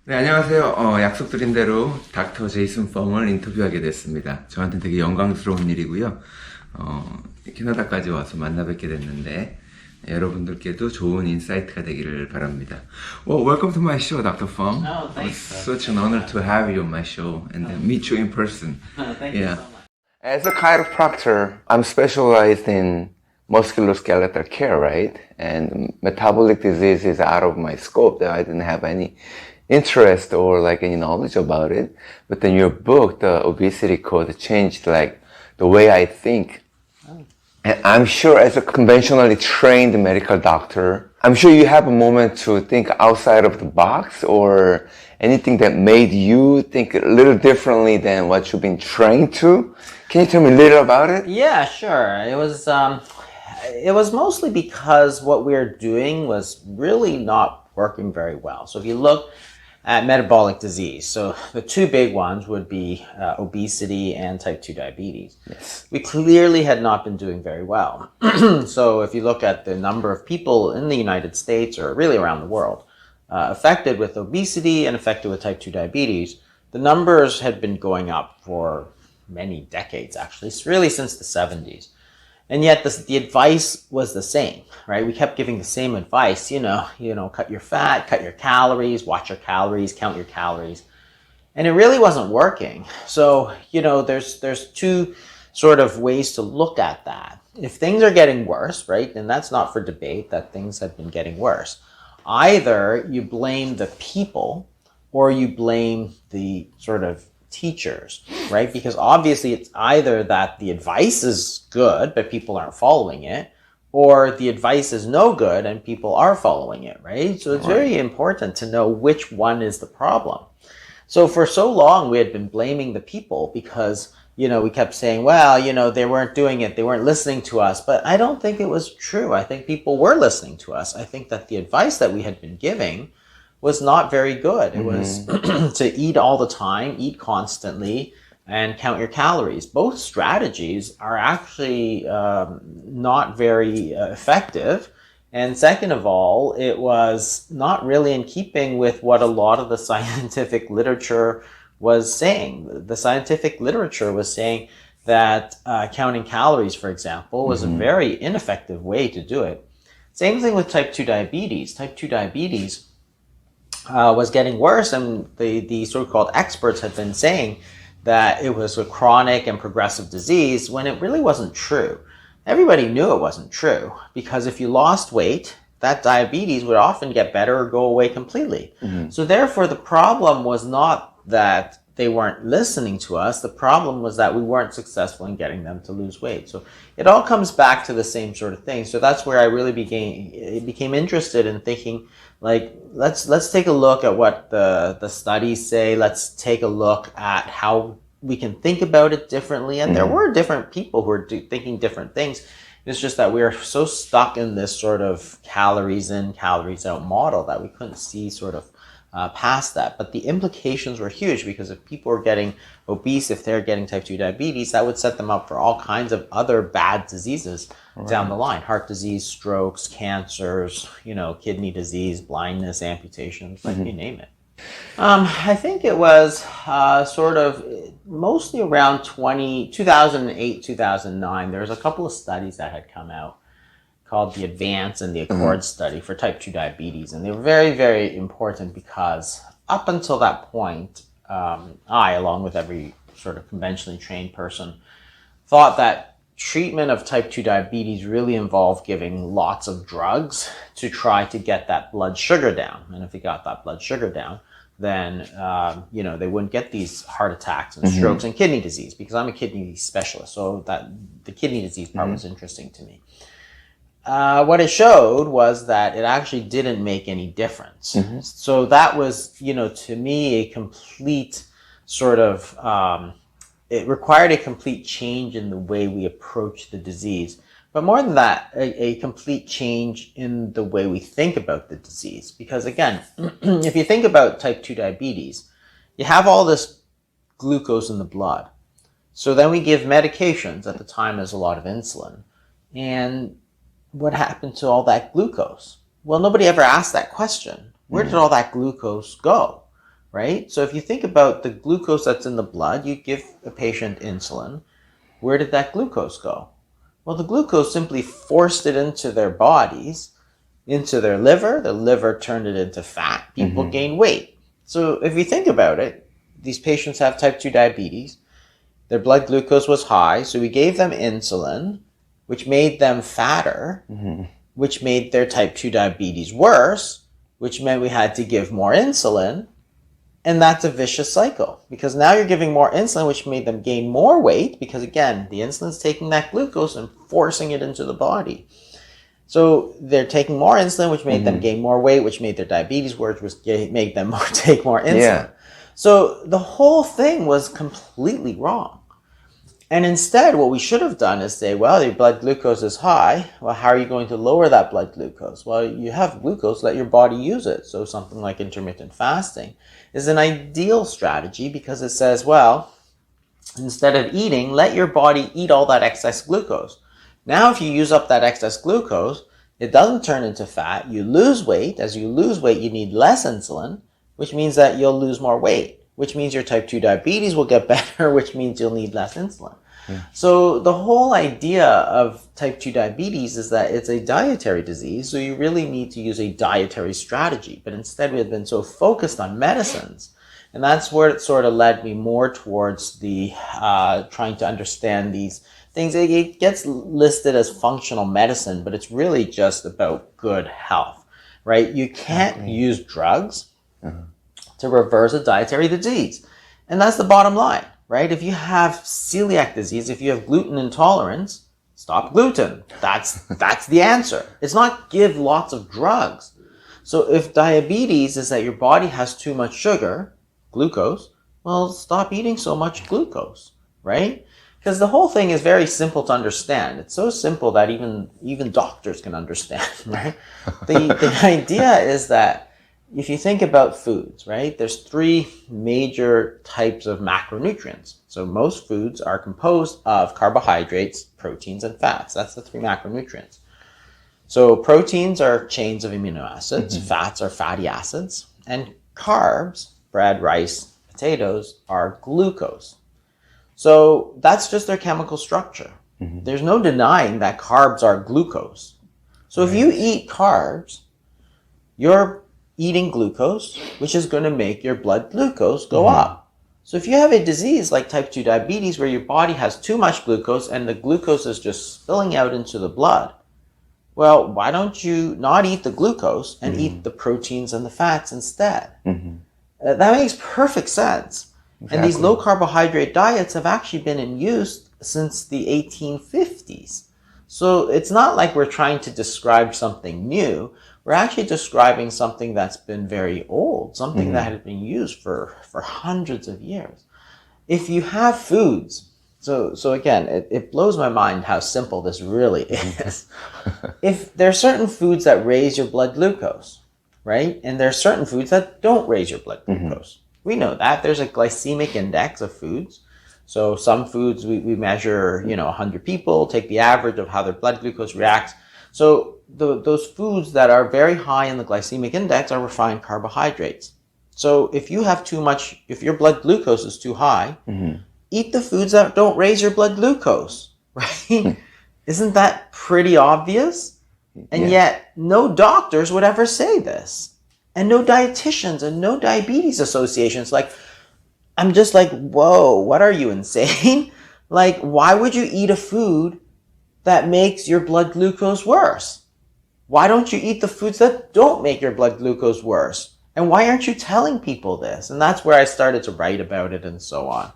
네, 안녕하세요. 약속드린 대로 닥터 제이슨펑을 인터뷰하게 됐습니다. 저한테 되게 영광스러운 일이고요. 캐나다까지 와서 만나 뵙게 됐는데 여러분들께도 좋은 인사이트가 되기를 바랍니다. Well, welcome to my show, Dr. Fung. Oh, thanks. It's such an honor to have you on my show and meet you in person. Thank you so much. As a chiropractor, I'm specialized in musculoskeletal care, right? And metabolic disease is out of my scope. That I didn't have any interest or like any knowledge about it. But then your book, the obesity code, changed like the way I think. And I'm sure as a conventionally trained medical doctor, I'm sure you have a moment to think outside of the box or anything that made you think a little differently than what you've been trained to. Can you tell me a little about it? Yeah, sure. It was mostly because what we were doing was really not working very well. So if you look at metabolic disease, so the two big ones would be obesity and type 2 diabetes. Yes. We clearly had not been doing very well. So if you look at the number of people in the United States or really around the world affected with obesity and affected with type 2 diabetes, the numbers had been going up for many decades, actually, really since the 70s. And yet the advice was the same, right? We kept giving the same advice, you know, cut your fat, cut your calories, watch your calories, count your calories. And it really wasn't working. So, you know, there's two sort of ways to look at that. If things are getting worse, right, and that's not for debate that things have been getting worse. Either you blame the people or you blame the sort of teachers, right? Because obviously it's either that the advice is good, but people aren't following it, or the advice is no good and people are following it, right? So it's very important to know which one is the problem. So for so long, we had been blaming the people because, you know, we kept saying, well, you know, they weren't doing it. They weren't listening to us. But I don't think it was true. I think people were listening to us. I think that the advice that we had been giving was not very good. It was to eat all the time, eat constantly, and count your calories. Both strategies are actually not very effective. And second of all, it was not really in keeping with what a lot of the scientific literature was saying. The scientific literature was saying that counting calories, for example, was a very ineffective way to do it. Same thing with type 2 diabetes. Type 2 diabetes was getting worse, and the so-called experts had been saying that it was a chronic and progressive disease when it really wasn't true. Everybody knew it wasn't true because if you lost weight, that diabetes would often get better or go away completely. So therefore, the problem was not that they weren't listening to us. The problem was that we weren't successful in getting them to lose weight. So it all comes back to the same sort of thing. So that's where I really became interested in thinking, like, let's take a look at what the studies say. Let's take a look at how we can think about it differently. And there were different people who were thinking different things. It's just that we are so stuck in this sort of calories in, calories out model that we couldn't see sort of past that. But the implications were huge because if people are getting obese, if they're getting type 2 diabetes, that would set them up for all kinds of other bad diseases down the line. Heart disease, strokes, cancers, you know, kidney disease, blindness, amputations, like you name it. I think it was sort of mostly around 2008, 2009. There was a couple of studies that had come out called the ADVANCE and the ACCORD study for type 2 diabetes. And they were very, very important because up until that point, I, along with every sort of conventionally trained person, thought that treatment of type 2 diabetes really involved giving lots of drugs to try to get that blood sugar down. And if you got that blood sugar down, then, you know, they wouldn't get these heart attacks and strokes and kidney disease because I'm a kidney specialist. So that the kidney disease part was interesting to me. What it showed was that it actually didn't make any difference. So that was, you know, to me, a complete sort of, it required a complete change in the way we approach the disease. But more than that, a complete change in the way we think about the disease. Because again, if you think about type 2 diabetes, you have all this glucose in the blood. So then we give medications. At the time, there's a lot of insulin. And what happened to all that glucose? Well, nobody ever asked that question. Where did all that glucose go? right? So if you think about the glucose that's in the blood, you give a patient insulin. Where did that glucose go? Well, the glucose simply forced it into their bodies, into their liver. The liver turned it into fat. People gain weight. So if you think about it, these patients have type 2 diabetes. Their blood glucose was high, so we gave them insulin, which made them fatter, which made their type 2 diabetes worse, which meant we had to give more insulin. And that's a vicious cycle, because now you're giving more insulin, which made them gain more weight, because again, the insulin's taking that glucose and forcing it into the body. So they're taking more insulin, which made them gain more weight, which made their diabetes worse, which made them take more insulin. Yeah. So the whole thing was completely wrong. And instead, what we should have done is say, well, your blood glucose is high. Well, how are you going to lower that blood glucose? Well, you have glucose, let your body use it. So something like intermittent fasting is an ideal strategy, because it says, well, instead of eating, let your body eat all that excess glucose. Now, if you use up that excess glucose, it doesn't turn into fat. You lose weight. As you lose weight, you need less insulin, which means that you'll lose more weight, which means your type 2 diabetes will get better, which means you'll need less insulin. So the whole idea of type 2 diabetes is that it's a dietary disease, so you really need to use a dietary strategy. But instead, we have been so focused on medicines, and that's where it sort of led me more towards the trying to understand these things. It gets listed as functional medicine, but it's really just about good health, right? You can't use drugs to reverse a dietary disease. And that's the bottom line, right? If you have celiac disease, if you have gluten intolerance, stop gluten. That's the answer. It's not give lots of drugs. So if diabetes is that your body has too much sugar, glucose, well, stop eating so much glucose, right? Because the whole thing is very simple to understand. It's so simple that even doctors can understand, right? The idea is that if you think about foods, right, there's three major types of macronutrients. So most foods are composed of carbohydrates, proteins, and fats. That's the three macronutrients. So proteins are chains of amino acids, fats are fatty acids, and carbs, bread, rice, potatoes, are glucose. So that's just their chemical structure. There's no denying that carbs are glucose. So if you eat carbs, you're eating glucose, which is going to make your blood glucose go up. So if you have a disease like type 2 diabetes where your body has too much glucose and the glucose is just spilling out into the blood, well, why don't you not eat the glucose and eat the proteins and the fats instead? That makes perfect sense. Exactly. And these low carbohydrate diets have actually been in use since the 1850s. So it's not like we're trying to describe something new. We're actually describing something that's been very old, something that has been used for hundreds of years. If you have foods, so again, it blows my mind how simple this really is. If there are certain foods that raise your blood glucose, right? And there are certain foods that don't raise your blood glucose. We know that. There's a glycemic index of foods. So some foods we measure, 100 people, take the average of how their blood glucose reacts. So those foods that are very high in the glycemic index are refined carbohydrates. So if you have too much, if your blood glucose is too high, eat the foods that don't raise your blood glucose, right? Isn't that pretty obvious? And yet no doctors would ever say this. And no dietitians and no diabetes associations. I'm just like, whoa, what are you, insane? Why would you eat a food that makes your blood glucose worse? Why don't you eat the foods that don't make your blood glucose worse? And why aren't you telling people this? And that's where I started to write about it and so on.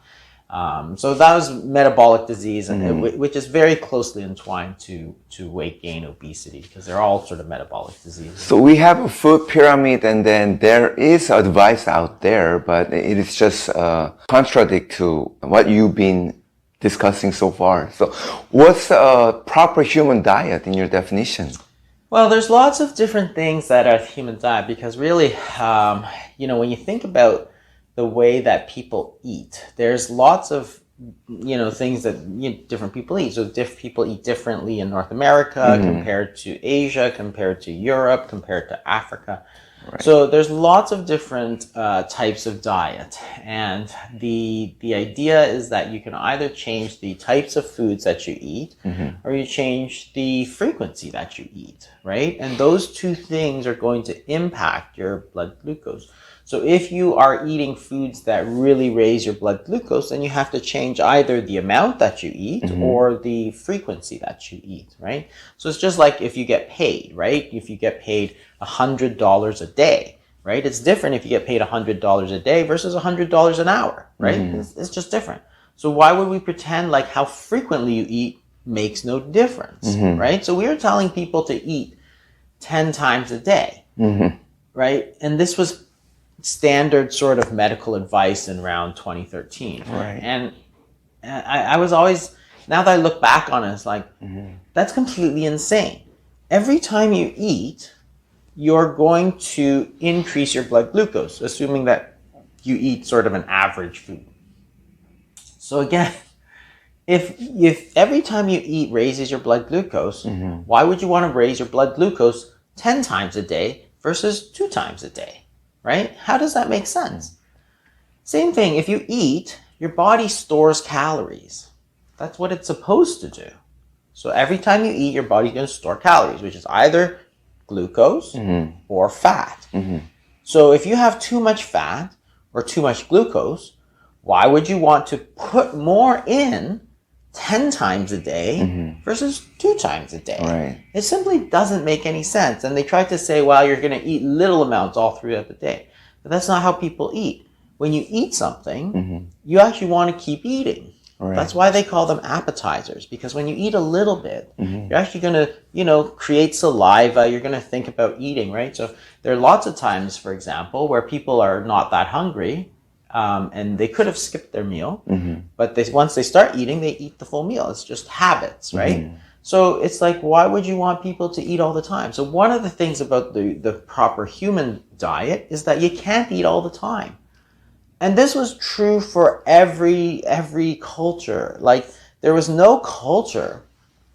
So that was metabolic disease, and which is very closely entwined to weight gain, obesity, because they're all sort of metabolic diseases. So we have a food pyramid, and then there is advice out there, but it is just contradict to what you've been discussing so far. So what's a proper human diet in your definition? Well, there's lots of different things that are human diet, because really, when you think about the way that people eat, there's lots of, things that different people eat. So people eat differently in North America compared to Asia, compared to Europe, compared to Africa. Right. So there's lots of different types of diet, and the idea is that you can either change the types of foods that you eat, or you change the frequency that you eat, right? And those two things are going to impact your blood glucose. So if you are eating foods that really raise your blood glucose, then you have to change either the amount that you eat or the frequency that you eat, right? So it's just like if you get paid, right? If you get paid $100 a day, right? It's different if you get paid $100 a day versus $100 an hour, right? It's just different. So why would we pretend like how frequently you eat makes no difference, right? So we are telling people to eat 10 times a day, right? And this was standard sort of medical advice in around 2013. Right. And I was always, now that I look back on it, it's like, that's completely insane. Every time you eat, you're going to increase your blood glucose, assuming that you eat sort of an average food. So again, if every time you eat raises your blood glucose, why would you want to raise your blood glucose 10 times a day versus 2 times a day? Right? How does that make sense? Same thing, if you eat, your body stores calories. That's what it's supposed to do. So every time you eat, your body's going to store calories, which is either glucose or fat. So if you have too much fat or too much glucose, why would you want to put more in 10 times a day versus 2 times a day? Right. It simply doesn't make any sense. And they try to say, well, you're going to eat little amounts all throughout the day. But that's not how people eat. When you eat something, you actually want to keep eating. Right. That's why they call them appetizers, because when you eat a little bit, you're actually going to, create saliva. You're going to think about eating, right? So there are lots of times, for example, where people are not that hungry, and they could have skipped their meal, but once they start eating, they eat the full meal. It's just habits, right? So it's like, why would you want people to eat all the time? So one of the things about the proper human diet is that you can't eat all the time. And this was true for every culture. Like, there was no culture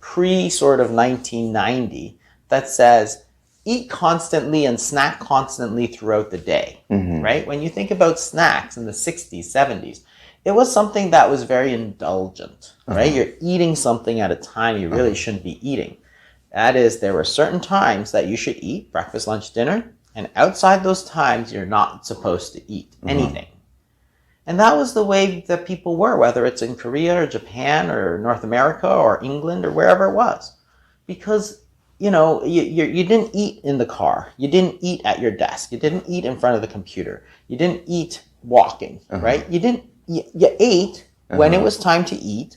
pre sort of 1990 that says, eat constantly and snack constantly throughout the day, right? When you think about snacks in the 60s, 70s, it was something that was very indulgent, right? You're eating something at a time you really shouldn't be eating. That is, there were certain times that you should eat, breakfast, lunch, dinner, and outside those times, you're not supposed to eat anything. And that was the way that people were, whether it's in Korea or Japan or North America or England or wherever it was. Because you didn't eat in the car. You didn't eat at your desk. You didn't eat in front of the computer. You didn't eat walking, right? You ate when it was time to eat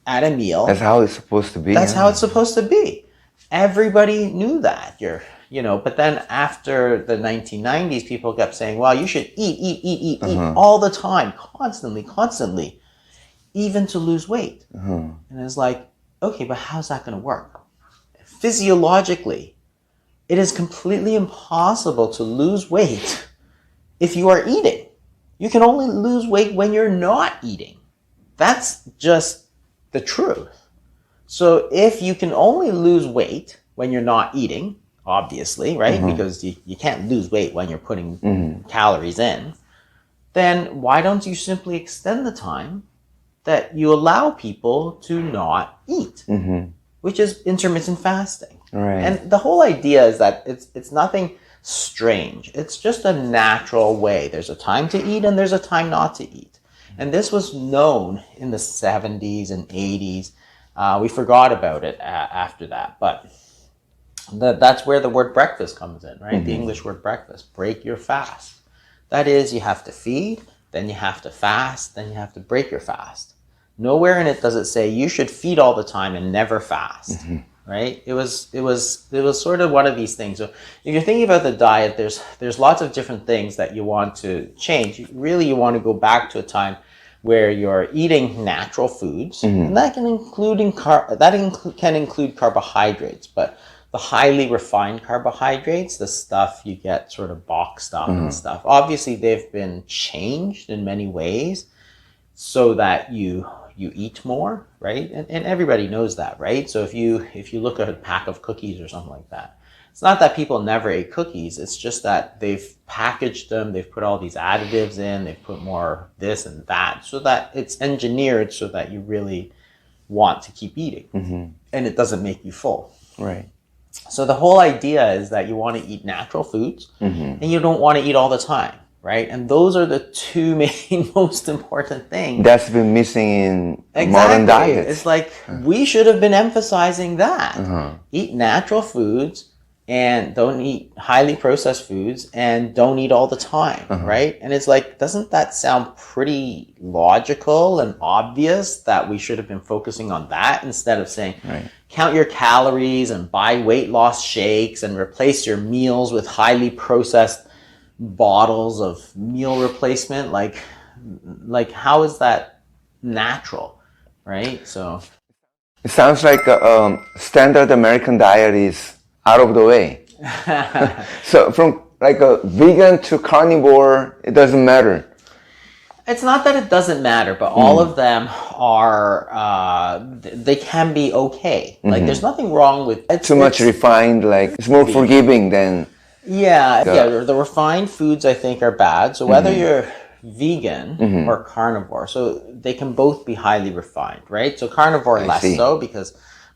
at a meal. That's how it's supposed to be. That's how it's supposed to be. Everybody knew that. But then after the 1990s, people kept saying, well, you should eat all the time, constantly, even to lose weight. And it's like, okay, but how's that going to work? Physiologically, it is completely impossible to lose weight if you are eating. You can only lose weight when you're not eating. That's just the truth. So if you can only lose weight when you're not eating, obviously, right? Because you can't lose weight when you're putting calories in, then why don't you simply extend the time that you allow people to not eat? Which is intermittent fasting. Right. And the whole idea is that it's nothing strange. It's just a natural way. There's a time to eat and there's a time not to eat. And this was known in the 70s and 80s. We forgot about it after that. But that's where the word breakfast comes in, right? The English word breakfast. Break your fast. That is, you have to feed, then you have to fast, then you have to break your fast. Nowhere in it does it say you should feed all the time and never fast, right? It was sort of one of these things. So if you're thinking about the diet, there's lots of different things that you want to change. You want to go back to a time where you're eating natural foods, and that can include carbohydrates, but the highly refined carbohydrates, the stuff you get sort of boxed up and stuff, obviously they've been changed in many ways so that you eat more, right? And everybody knows that, right? So if you look at a pack of cookies or something like that, It's not that people never ate cookies. It's just that they've packaged them, they've put all these additives in, they've put more this and that, so that it's engineered so that you really want to keep eating. And it doesn't make you full. Right. So the whole idea is that you want to eat natural foods and you don't want to eat all the time, right? And those are the two main most important things. That's been missing in modern diets. It's like we should have been emphasizing that. Eat natural foods and don't eat highly processed foods and don't eat all the time, right? And it's like, doesn't that sound pretty logical and obvious that we should have been focusing on that instead of saying, count your calories and buy weight loss shakes and replace your meals with highly processed bottles of meal replacement? Like how is that natural, right? So it sounds like a standard American diet is out of the way. So from like a vegan to carnivore, it doesn't matter. It's not that it doesn't matter, but all of them are, they can be okay. Like there's nothing wrong with it. Too much refined, like it's more forgiving than... Yeah, the refined foods I think are bad. So whether you're vegan or carnivore, so they can both be highly refined, right? So carnivore less so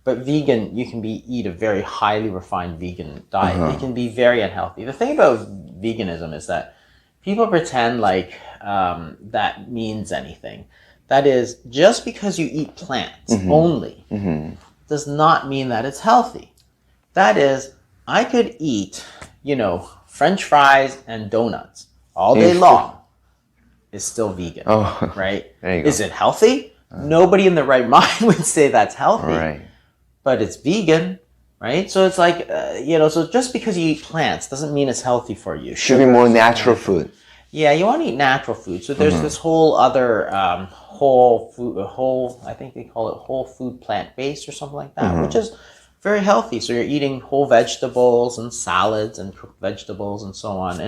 but vegan, you can eat a very highly refined vegan diet. It can be very unhealthy. The thing about veganism is that people pretend like that means anything. That is, just because you eat plants only does not mean that it's healthy. That is, I could eat, French fries and donuts all day long. It's still vegan, right? There you go. Is it healthy? Nobody in their right mind would say that's healthy. Right. But it's vegan, right? So it's like, so just because you eat plants doesn't mean it's healthy for you. Should be more natural food. Yeah, you want to eat natural food. So there's this whole other I think they call it whole food plant-based or something like that, which is very healthy. So you're eating whole vegetables and salads and cooked vegetables and so on.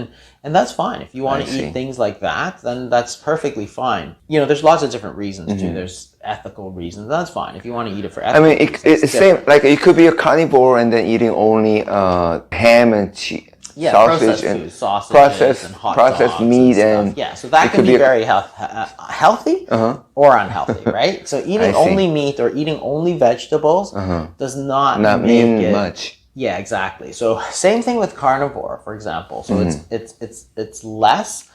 And that's fine. If you want to eat things like that, then that's perfectly fine. There's lots of different reasons too. There's ethical reasons. That's fine. If you want to eat it for ethical reasons. It's same, like you could be a carnivore and then eating only ham and cheese. Yeah, sausage processed and food, sausages and hot processed dogs meat and stuff. So that can be very healthy or unhealthy, right? So eating only meat or eating only vegetables does not mean it, much. Yeah, exactly. So same thing with carnivore, for example. So it's less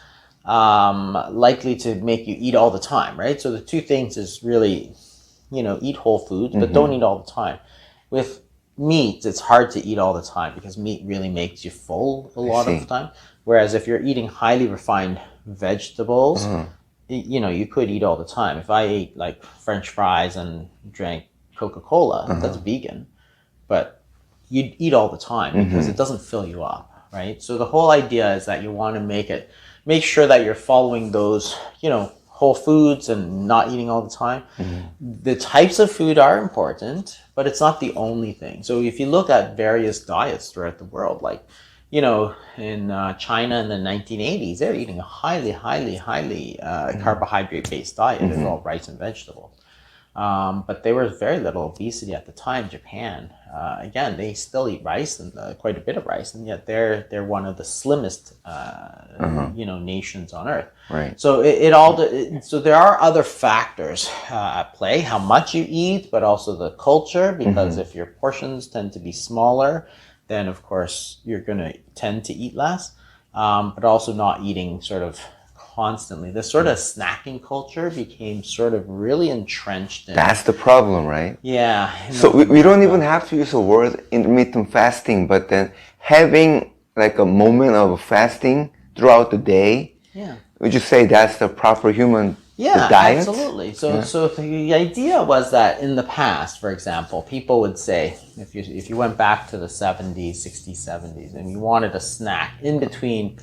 likely to make you eat all the time, right? So the two things is really, eat whole foods, but don't eat all the time. With meat, it's hard to eat all the time because meat really makes you full a lot of the time. Whereas if you're eating highly refined vegetables, you could eat all the time. If I ate like French fries and drank Coca-Cola, that's vegan. But you'd eat all the time because it doesn't fill you up, right? So the whole idea is that you want to make sure that you're following those, whole foods and not eating all the time. The types of food are important, but it's not the only thing. So if you look at various diets throughout the world, like, in China in the 1980s, they're eating a highly carbohydrate-based diet. It was all rice and vegetables. But there was very little obesity at the time. Japan, again, they still eat rice and quite a bit of rice, and yet they're one of the slimmest, nations on earth. Right. So so there are other factors at play: how much you eat, but also the culture. Because if your portions tend to be smaller, then of course you're going to tend to eat less. But also not eating sort of constantly. This sort of snacking culture became sort of really entrenched in... That's the problem, right? Yeah. So we don't even have to use the word intermittent fasting, but then having like a moment of fasting throughout the day, would you say that's the proper human diet? Absolutely. So the idea was that in the past, for example, people would say, if you went back to the 70s, 60s, 70s, and you wanted a snack in between,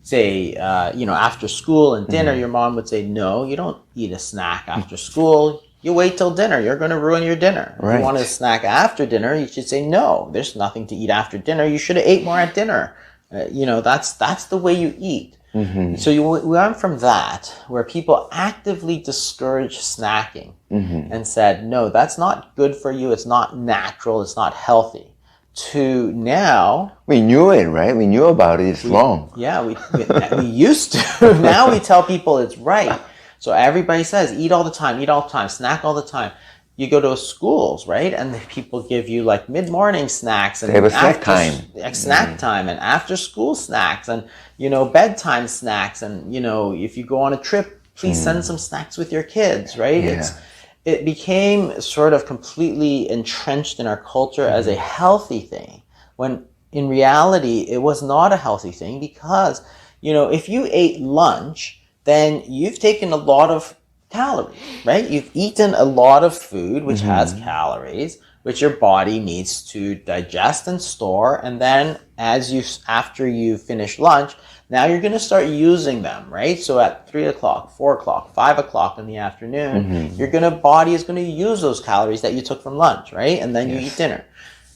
say, after school and dinner, your mom would say, no, you don't eat a snack after school. You wait till dinner. You're going to ruin your dinner. Right. If you want a snack after dinner, you should say, no, there's nothing to eat after dinner. You should have ate more at dinner. That's the way you eat. So we went from that, where people actively discouraged snacking and said, no, that's not good for you. It's not natural. It's not healthy. to now. We knew it, right? We knew about it. It's wrong. Yeah, we used to. Now we tell people it's right. So everybody says, eat all the time, snack all the time. You go to schools, right? And the people give you like mid-morning snacks and they have a snack time. Snack time and after school snacks and, bedtime snacks. And, if you go on a trip, please send some snacks with your kids, right? Yeah. It became sort of completely entrenched in our culture as a healthy thing, when in reality, it was not a healthy thing because, if you ate lunch, then you've taken a lot of calories, right? You've eaten a lot of food, which has calories, which your body needs to digest and store. And then after you finish lunch, now you're going to start using them, right? So at 3 o'clock, 4 o'clock, 5 o'clock in the afternoon, your body is going to use those calories that you took from lunch, right? And then you eat dinner.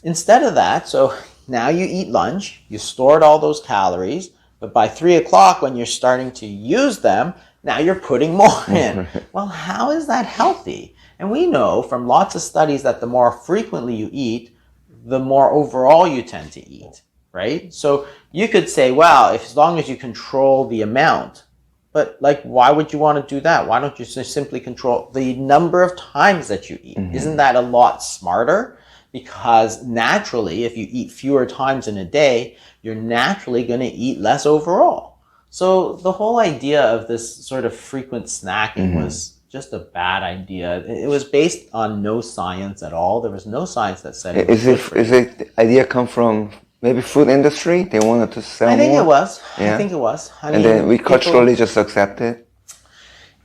Instead of that, so now you eat lunch, you stored all those calories, but by 3 o'clock when you're starting to use them, now you're putting more in. Well, how is that healthy? And we know from lots of studies that the more frequently you eat, the more overall you tend to eat, right? So you could say, well, as long as you control the amount, but why would you want to do that? Why don't you simply control the number of times that you eat? Isn't that a lot smarter? Because naturally, if you eat fewer times in a day, you're naturally going to eat less overall. So the whole idea of this sort of frequent snacking was just a bad idea. It was based on no science at all. There was no science that said it was Is it the idea come from maybe food industry? They wanted to sell more? I think it was. Yeah. I think it was. Then we culturally just accept it?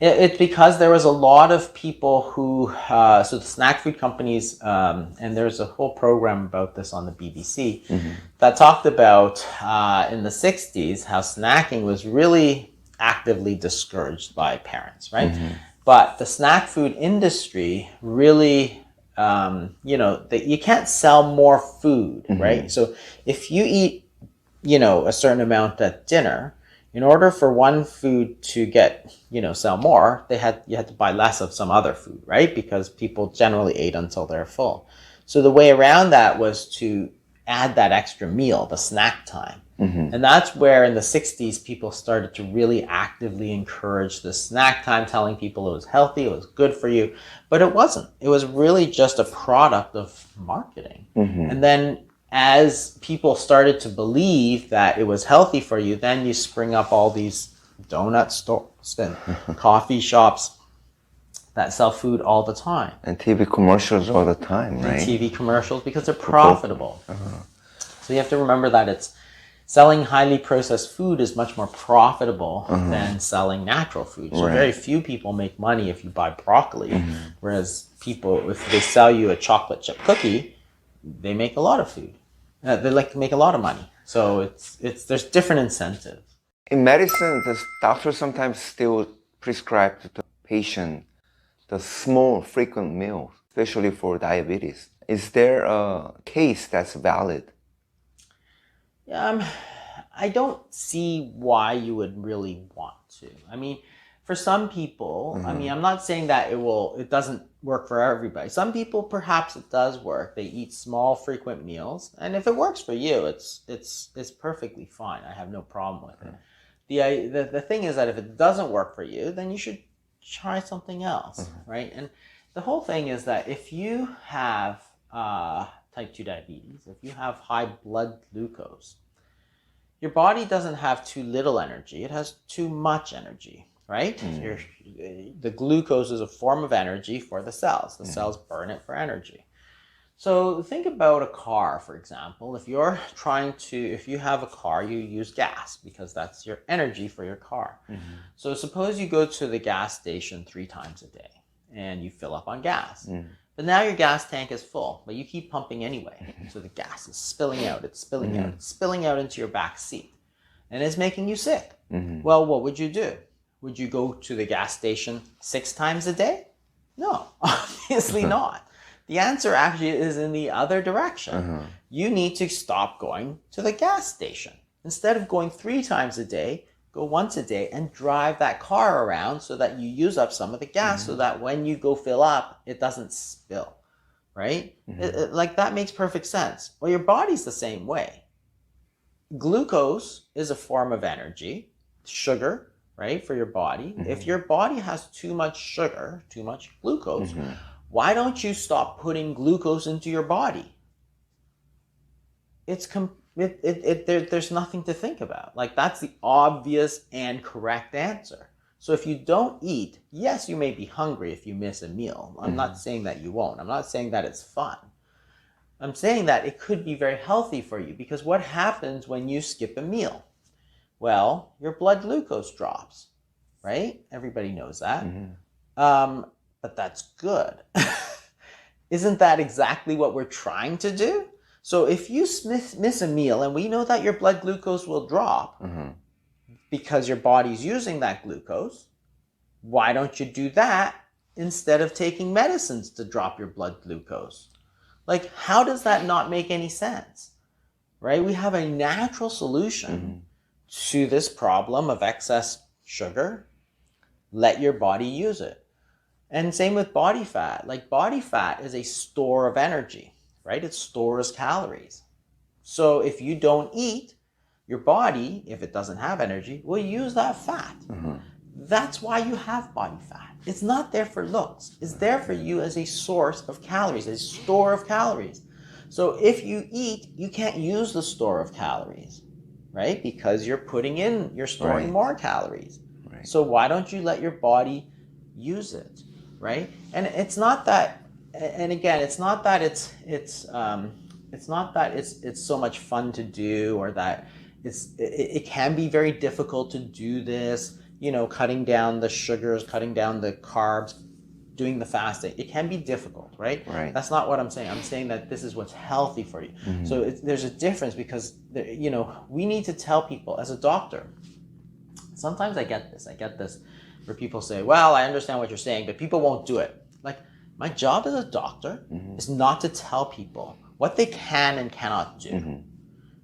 It's because there was a lot of people who, so the snack food companies, and there's a whole program about this on the BBC, that talked about in the 60s how snacking was really actively discouraged by parents, right? But the snack food industry really, you can't sell more food, right? So if you eat, a certain amount at dinner, in order for one food to get, sell more, you had to buy less of some other food, right? Because people generally ate until they're full. So the way around that was to add that extra meal, the snack time. And that's where in the 60s, people started to really actively encourage the snack time, telling people it was healthy, it was good for you. But it wasn't. It was really just a product of marketing. And then as people started to believe that it was healthy for you, then you spring up all these donut stores and coffee shops that sell food all the time. And TV commercials all the time, right? And TV commercials because they're profitable. So you have to remember that selling highly processed food is much more profitable than selling natural food. So very few people make money if you buy broccoli, whereas people, if they sell you a chocolate chip cookie, they make a lot of food. They make a lot of money. So there's different incentives. In medicine, the doctor sometimes still prescribe to the patient the small, frequent meals, especially for diabetes. Is there a case that's valid? I don't see why you would really want to. I mean, for some people, I'm not saying that it doesn't work for everybody. Some people, perhaps it does work. They eat small, frequent meals. And if it works for you, it's perfectly fine. I have no problem with it. The thing is that if it doesn't work for you, then you should try something else, right? And the whole thing is that if you have type 2 diabetes, if you have high blood glucose, your body doesn't have too little energy. It has too much energy, right? The glucose is a form of energy for the cells. The cells burn it for energy. So think about a car, for example. If you have a car, you use gas because that's your energy for your car. So suppose you go to the gas station 3 times a day and you fill up on gas. But now your gas tank is full, but you keep pumping anyway. So the gas is spilling out, it's spilling out, it's spilling out into your back seat. And it's making you sick. Well, what would you do? Would you go to the gas station 6 times a day? No, obviously not. The answer actually is in the other direction. You need to stop going to the gas station. Instead of going 3 times a day, go once a day and drive that car around so that you use up some of the gas so that when you go fill up, it doesn't spill. right? Like that makes perfect sense. Well, your body's the same way. Glucose is a form of energy, sugar, right, for your body. If your body has too much sugar, too much glucose, why don't you stop putting glucose into your body? There's nothing to think about. Like, that's the obvious and correct answer. So if you don't eat, yes, you may be hungry if you miss a meal. I'm not saying that you won't. I'm not saying that it's fun. I'm saying that it could be very healthy for you, because what happens when you skip a meal? Well, your blood glucose drops, right? Everybody knows that. But that's good. Isn't that exactly what we're trying to do? So if you miss a meal, and we know that your blood glucose will drop because your body's using that glucose, why don't you do that instead of taking medicines to drop your blood glucose? Like, how does that not make any sense? Right? We have a natural solution to this problem of excess sugar. Let your body use it. And same with body fat. Like, body fat is a store of energy, right? It stores calories. So if you don't eat, your body, if it doesn't have energy, will use that fat. That's why you have body fat. It's not there for looks. It's there for you as a source of calories, a store of calories. So if you eat, you can't use the store of calories, right? Because you're storing more calories. Right. So why don't you let your body use it, right? And it's not that, and again, it's not that it's so much fun to do, or that it can be very difficult to do this, you know, cutting down the sugars, cutting down the carbs, doing the fasting. It can be difficult, right? That's not what I'm saying. I'm saying that this is what's healthy for you. So there's a difference, because, you know, we need to tell people, as a doctor, sometimes I get this where people say, well, I understand what you're saying, but people won't do it. Like, my job as a doctor is not to tell people what they can and cannot do.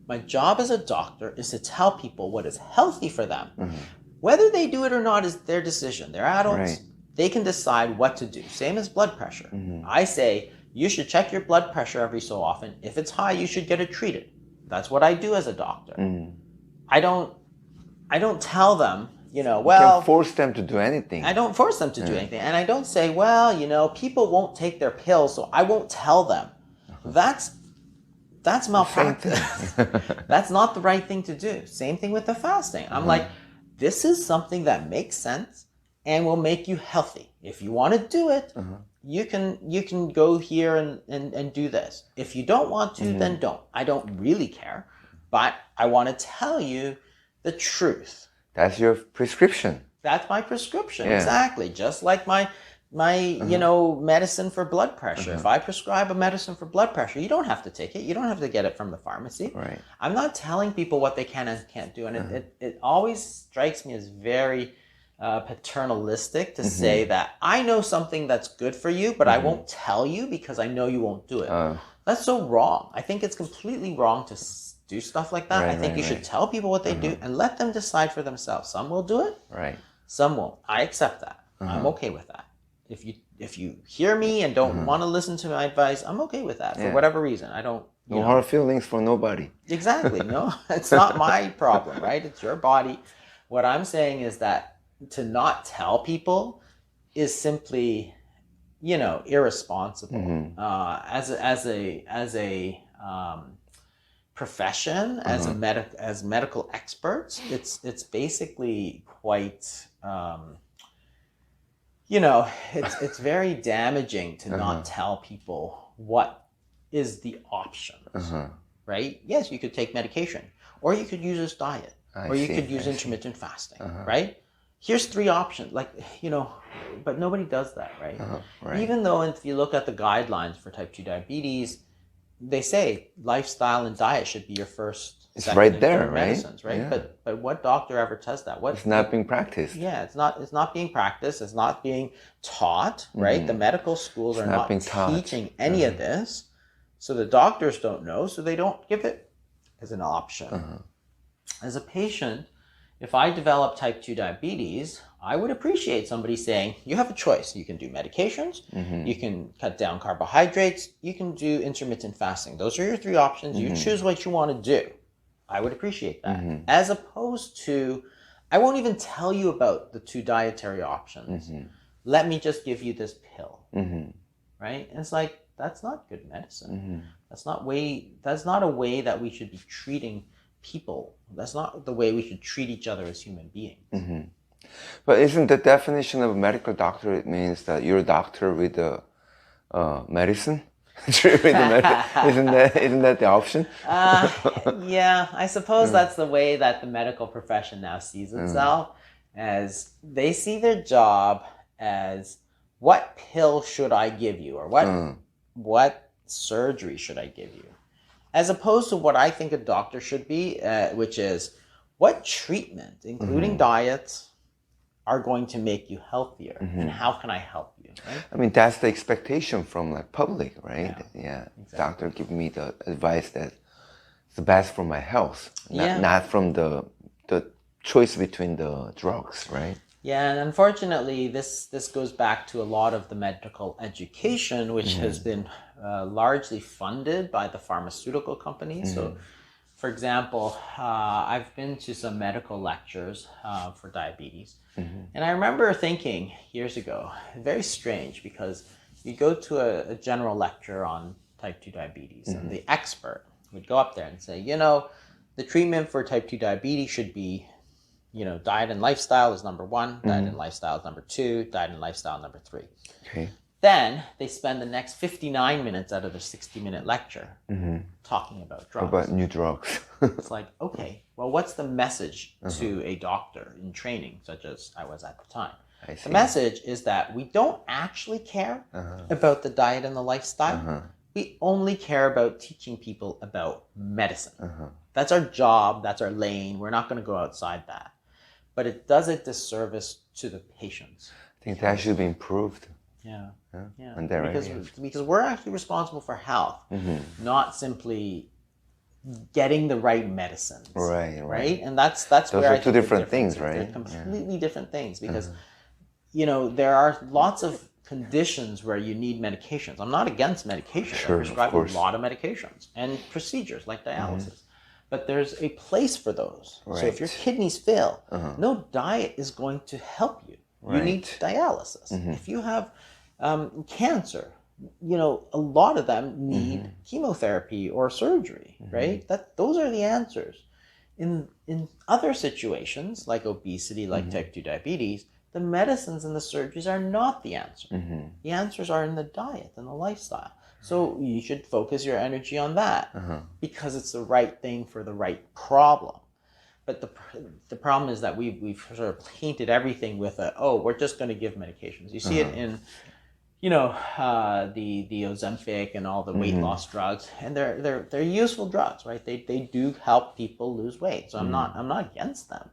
My job as a doctor is to tell people what is healthy for them. Whether they do it or not is their decision. They're adults. They can decide what to do. Same as blood pressure. I say, you should check your blood pressure every so often. If it's high, you should get it treated. That's what I do as a doctor. I don't tell them, you know, well... You can't force them to do anything. I don't force them to do anything. And I don't say, well, you know, people won't take their pills, so I won't tell them. That's malpractice. That's not the right thing to do. Same thing with the fasting. I'm like, this is something that makes sense and will make you healthy. If you want to do it, you can go here and do this. If you don't want to, then don't. I don't really care, but I want to tell you the truth. That's your prescription. That's my prescription, exactly. Just like my you know, medicine for blood pressure. If I prescribe a medicine for blood pressure, you don't have to take it. You don't have to get it from the pharmacy. I'm not telling people what they can and can't do. And it always strikes me as very paternalistic to say that I know something that's good for you, but I won't tell you because I know you won't do it. That's so wrong. I think it's completely wrong to do stuff like that. I think you should tell people what they do and let them decide for themselves. Some will do it. Some won't. I accept that. I'm okay with that. If you hear me and don't want to listen to my advice, I'm okay with that for whatever reason. I don't. No hard feelings for nobody. Exactly. No, it's not my problem, right? It's your body. What I'm saying is that to not tell people is simply, you know, irresponsible. As a profession, as medical experts, it's basically quite. You know, it's very damaging to not tell people what is the options, right? Yes, you could take medication, or you could use this diet, or you could use intermittent fasting, right? Here's 3 options, like, you know, but nobody does that, right? Even though if you look at the guidelines for type 2 diabetes, they say lifestyle and diet should be your first. It's right there, right? Medicines, right? Yeah. But what doctor ever does that? It's not being practiced. Yeah, it's not being practiced. It's not being taught, right? The medical schools are not teaching any of this, so the doctors don't know, so they don't give it as an option. As a patient, if I develop type 2 diabetes, I would appreciate somebody saying, you have a choice. You can do medications, you can cut down carbohydrates, you can do intermittent fasting. Those are your three options. You choose what you want to do. I would appreciate that. As opposed to, I won't even tell you about the two dietary options. Let me just give you this pill. Right? And it's like, that's not good medicine. That's not a way that we should be treating people. That's not the way we should treat each other as human beings. But isn't the definition of a medical doctor, it means that you're a doctor with the medicine? Isn't that the option? Yeah, I suppose that's the way that the medical profession now sees itself, as they see their job as, what pill should I give you, or what surgery should I give you, as opposed to what I think a doctor should be, which is, what treatment, including diets, are going to make you healthier, and how can I help you? Right? I mean, that's the expectation from like public, right? Yeah. Exactly. Doctor give me the advice that's the best for my health, not from the choice between the drugs, right? Yeah, and unfortunately, this goes back to a lot of the medical education, which has been largely funded by the pharmaceutical companies. So, for example, I've been to some medical lectures for diabetes. And I remember thinking years ago, very strange, because you go to a general lecture on type 2 diabetes, and the expert would go up there and say, the treatment for type 2 diabetes should be, diet and lifestyle is number 1, diet and lifestyle is number 2, diet and lifestyle number 3. Okay. Then they spend the next 59 minutes out of their 60-minute lecture talking about drugs. About new drugs. It's like, okay, well, what's the message to a doctor in training, such as I was at the time? The message is that we don't actually care about the diet and the lifestyle. We only care about teaching people about medicine. That's our job. That's our lane. We're not going to go outside that. But it does a disservice to the patients. I think that should be improved. Yeah. And there, because we're actually responsible for health, not simply getting the right medicines. Right. And that's those where are I two think different things, right? They're completely different things, because there are lots of conditions where you need medications. I'm not against medications. I prescribe a lot of medications and procedures like dialysis. But there's a place for those. So if your kidneys fail, no diet is going to help you. You need dialysis. If you have cancer, a lot of them need chemotherapy or surgery, right? Those are the answers. In other situations, like obesity, like type 2 diabetes, the medicines and the surgeries are not the answer. The answers are in the diet and the lifestyle. So you should focus your energy on that, because it's the right thing for the right problem. But the problem is that we've sort of painted everything with we're just going to give medications. You see it in, the Ozempic and all the weight loss drugs, and they're useful drugs, right? They do help people lose weight. So I'm not against them.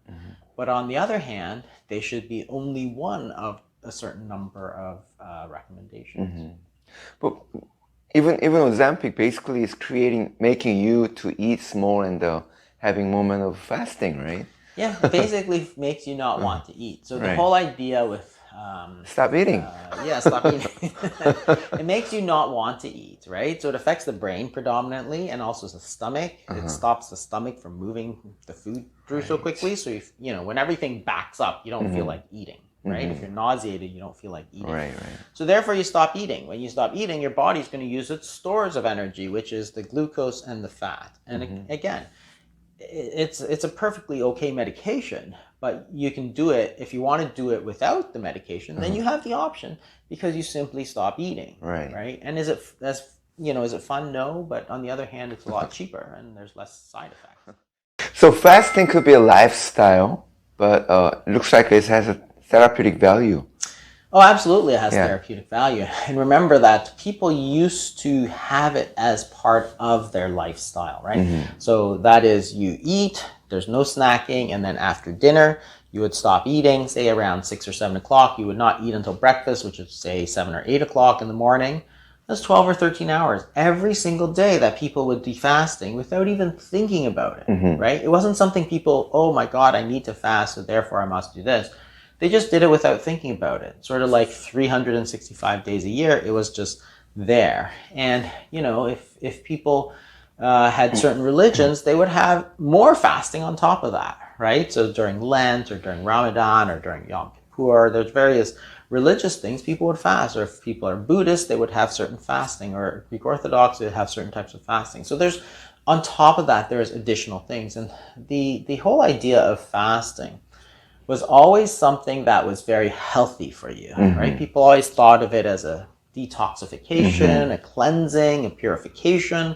But on the other hand, they should be only one of a certain number of recommendations. But even Ozempic basically is making you to eat small and having moment of fasting, right? Yeah, basically makes you not want to eat. So the whole idea with stop eating. Stop eating. It makes you not want to eat, right? So it affects the brain predominantly, and also the stomach. It stops the stomach from moving the food through so quickly. So if, when everything backs up, you don't feel like eating, right? If you're nauseated, you don't feel like eating. Right. So therefore you stop eating. When you stop eating, your body's going to use its stores of energy, which is the glucose and the fat. And again, it's a perfectly okay medication, but you can do it if you want to do it without the medication. Then you have the option, because you simply stop eating, right? And is it fun? No, but on the other hand, it's a lot cheaper and there's less side effects. So fasting could be a lifestyle, but it looks like it has a therapeutic value. Oh, absolutely, it has therapeutic value. And remember that people used to have it as part of their lifestyle, right? So that is, you eat, there's no snacking, and then after dinner, you would stop eating, say around 6 or 7 o'clock. You would not eat until breakfast, which is, say, 7 or 8 o'clock in the morning. That's 12 or 13 hours every single day that people would be fasting without even thinking about it, right? It wasn't something people, oh my God, I need to fast, so therefore I must do this. They just did it without thinking about it. Sort of like 365 days a year, it was just there. And, you know, if people had certain religions, they would have more fasting on top of that, right? So during Lent or during Ramadan or during Yom Kippur, there's various religious things people would fast. Or if people are Buddhist, they would have certain fasting. Or Greek Orthodox, they would have certain types of fasting. So there's, on top of that, there's additional things. And the whole idea of fasting was always something that was very healthy for you, right? People always thought of it as a detoxification, a cleansing, a purification.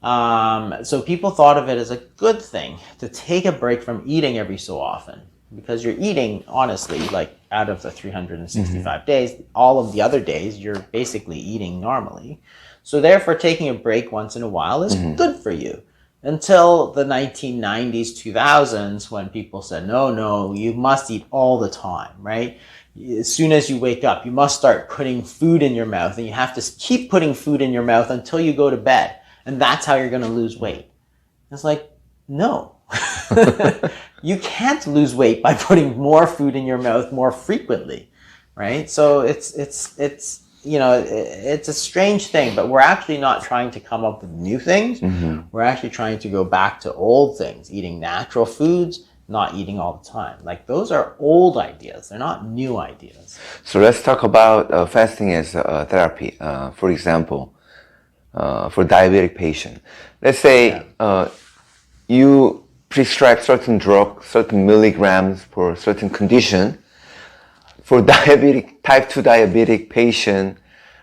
So people thought of it as a good thing to take a break from eating every so often, because you're eating, honestly, like out of the 365 days, all of the other days, you're basically eating normally. So therefore, taking a break once in a while is good for you. Until the 1990s, 2000s, when people said, no, you must eat all the time, right? As soon as you wake up, you must start putting food in your mouth, and you have to keep putting food in your mouth until you go to bed. And that's how you're going to lose weight. It's like, no. You can't lose weight by putting more food in your mouth more frequently, right? So it's you know, it's a strange thing, but we're actually not trying to come up with new things. We're actually trying to go back to old things, eating natural foods, not eating all the time. Like, those are old ideas. They're not new ideas. So let's talk about fasting as therapy. For example, for diabetic patient. Let's say you prescribe certain drug, certain milligrams for certain condition. For diabetic, type 2 diabetic patient,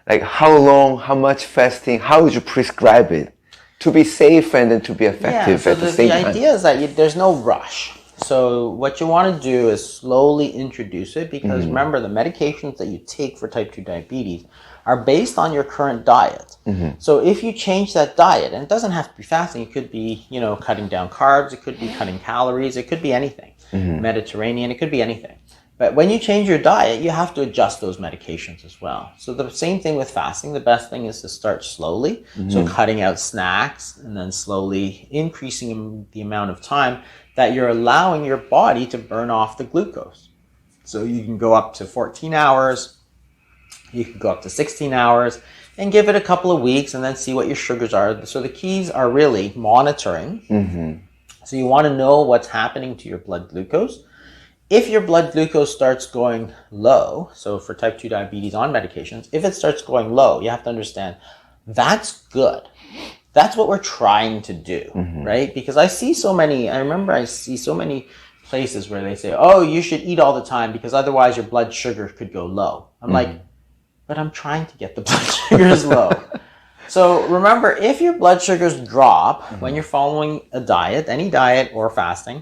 like how long, how much fasting, how would you prescribe it to be safe and then to be effective at the same time? The idea is that there's no rush. So what you want to do is slowly introduce it, because remember, the medications that you take for type 2 diabetes are based on your current diet. So if you change that diet, and it doesn't have to be fasting, it could be, you know, cutting down carbs, it could be cutting calories, it could be anything. Mediterranean, it could be anything. But when you change your diet, you have to adjust those medications as well. So the same thing with fasting. The best thing is to start slowly. So cutting out snacks and then slowly increasing the amount of time that you're allowing your body to burn off the glucose. So you can go up to 14 hours, you can go up to 16 hours, and give it a couple of weeks and then see what your sugars are. So the keys are really monitoring. So you want to know what's happening to your blood glucose. If your blood glucose starts going low, so for type 2 diabetes on medications, if it starts going low, you have to understand that's good. That's what we're trying to do, right? Because I see so many places where they say, oh, you should eat all the time because otherwise your blood sugar could go low. I'm like, but I'm trying to get the blood sugars low. So remember, if your blood sugars drop when you're following a diet, any diet or fasting,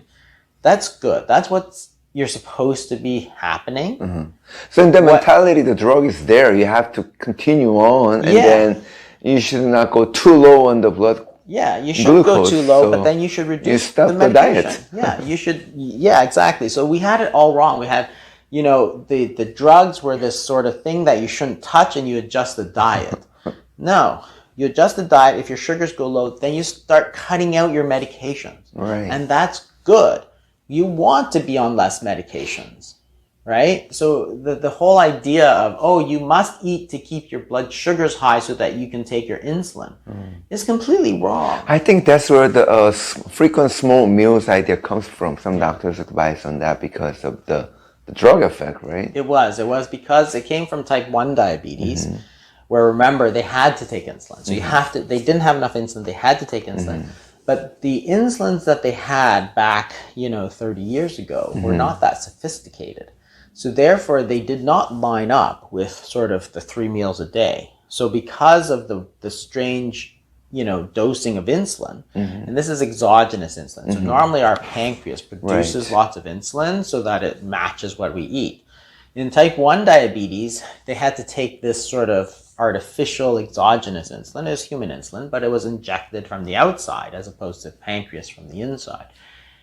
that's good. That's what's you're supposed to be happening. So in the mentality, the drug is there. You have to continue on, and then you should not go too low on the blood. Yeah, you should glucose, go too low, so but then you should reduce you stop the the medication. diet. Yeah, you should. Yeah, exactly. So we had it all wrong. We had, you know, the drugs were this sort of thing that you shouldn't touch, and you adjust the diet. No, you adjust the diet. If your sugars go low, then you start cutting out your medications. Right. And that's good. You want to be on less medications, right? So the whole idea of, oh, you must eat to keep your blood sugars high so that you can take your insulin is completely wrong. I think that's where the frequent small meals idea comes from. Some doctors advise on that because of the drug effect, right? It was because it came from type 1 diabetes, where, remember, they had to take insulin. So they didn't have enough insulin, they had to take insulin. But the insulins that they had back, 30 years ago were not that sophisticated. So therefore, they did not line up with sort of the 3 meals a day. So because of the strange, dosing of insulin, and this is exogenous insulin. So normally our pancreas produces lots of insulin so that it matches what we eat. In type 1 diabetes, they had to take this sort of artificial exogenous insulin. It was human insulin, but it was injected from the outside as opposed to pancreas from the inside.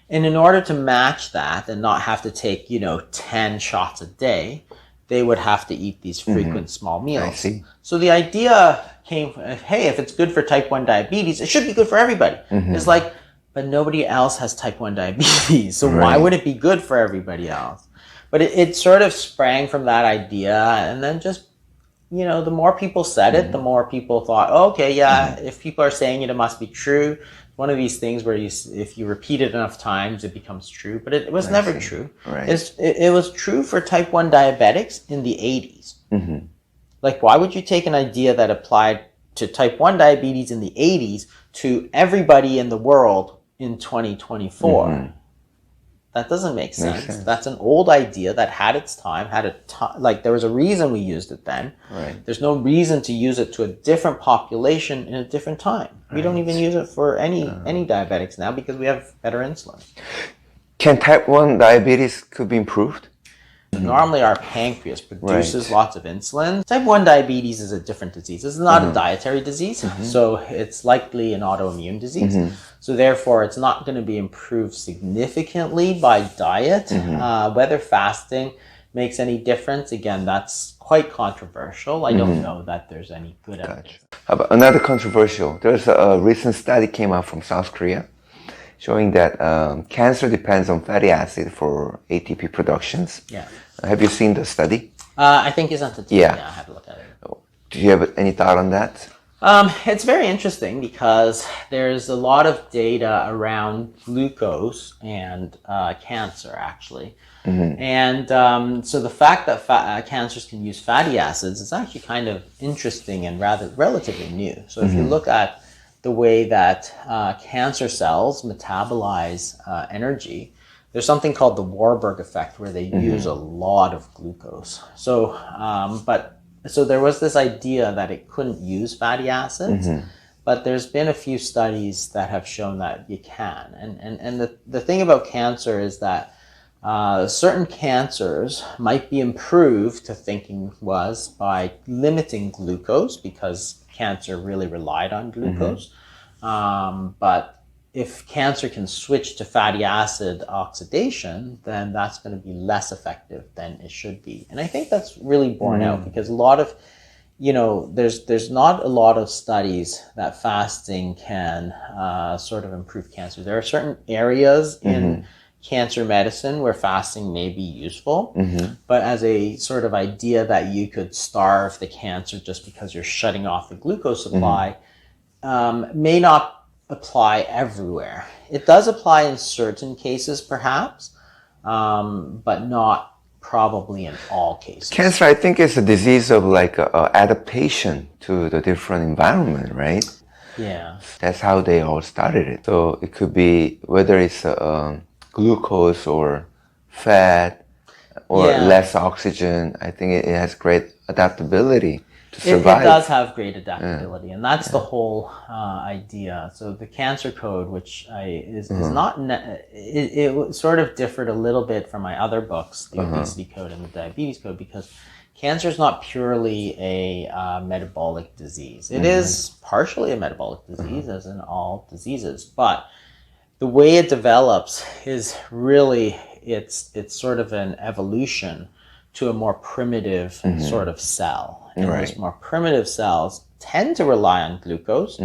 And in order to match that and not have to take, 10 shots a day, they would have to eat these frequent small meals. I see. So the idea came, hey, if it's good for type 1 diabetes, it should be good for everybody. It's like, but nobody else has type 1 diabetes, so why would it be good for everybody else? But it sort of sprang from that idea, and then just, the more people said it, the more people thought, oh, okay, yeah, if people are saying it, it must be true. One of these things where if you repeat it enough times, it becomes true. But it was never true. Right. It was true for type 1 diabetics in the 80s. Like, why would you take an idea that applied to type 1 diabetes in the 80s to everybody in the world in 2024? That doesn't make sense. That's an old idea that had its time, like there was a reason we used it then. Right. There's no reason to use it to a different population in a different time. We don't even use it for any diabetics now because we have better insulin. Can type 1 diabetes could be improved? Normally our pancreas produces lots of insulin. Type 1 diabetes is a different disease. It's not a dietary disease, so it's likely an autoimmune disease. So therefore, it's not going to be improved significantly by diet. Whether fasting makes any difference, again, that's quite controversial. I don't know that there's any good evidence. How about another controversial? There's a recent study came out from South Korea showing that cancer depends on fatty acid for ATP productions. Yeah. Have you seen the study? I think you sent it to me. Yeah, I had to look at it. Do you have any thought on that? It's very interesting because there's a lot of data around glucose and cancer, actually. And so the fact that cancers can use fatty acids is actually kind of interesting and relatively new. So if you look at the way that cancer cells metabolize energy, there's something called the Warburg effect where they use a lot of glucose. So, so there was this idea that it couldn't use fatty acids, but there's been a few studies that have shown that you can. And the thing about cancer is that certain cancers might be improved, the thinking was, by limiting glucose because cancer really relied on glucose. But if cancer can switch to fatty acid oxidation, then that's going to be less effective than it should be. And I think that's really borne out because a lot of, there's not a lot of studies that fasting can sort of improve cancer. There are certain areas in cancer medicine where fasting may be useful, but as a sort of idea that you could starve the cancer just because you're shutting off the glucose supply may not apply everywhere. It does apply in certain cases, perhaps, but not probably in all cases. Cancer, I think, is a disease of like adaptation to the different environment, right? Yeah. That's how they all started it. So it could be whether it's glucose or fat or less oxygen. I think it has great adaptability to survive. It does have great adaptability, and that's the whole idea. So the cancer code, which is not, it sort of differed a little bit from my other books, the obesity code and the diabetes code, because cancer is not purely a metabolic disease. It is partially a metabolic disease, as in all diseases, but the way it develops is really, it's sort of an evolution to a more primitive sort of cell. And those more primitive cells tend to rely on glucose,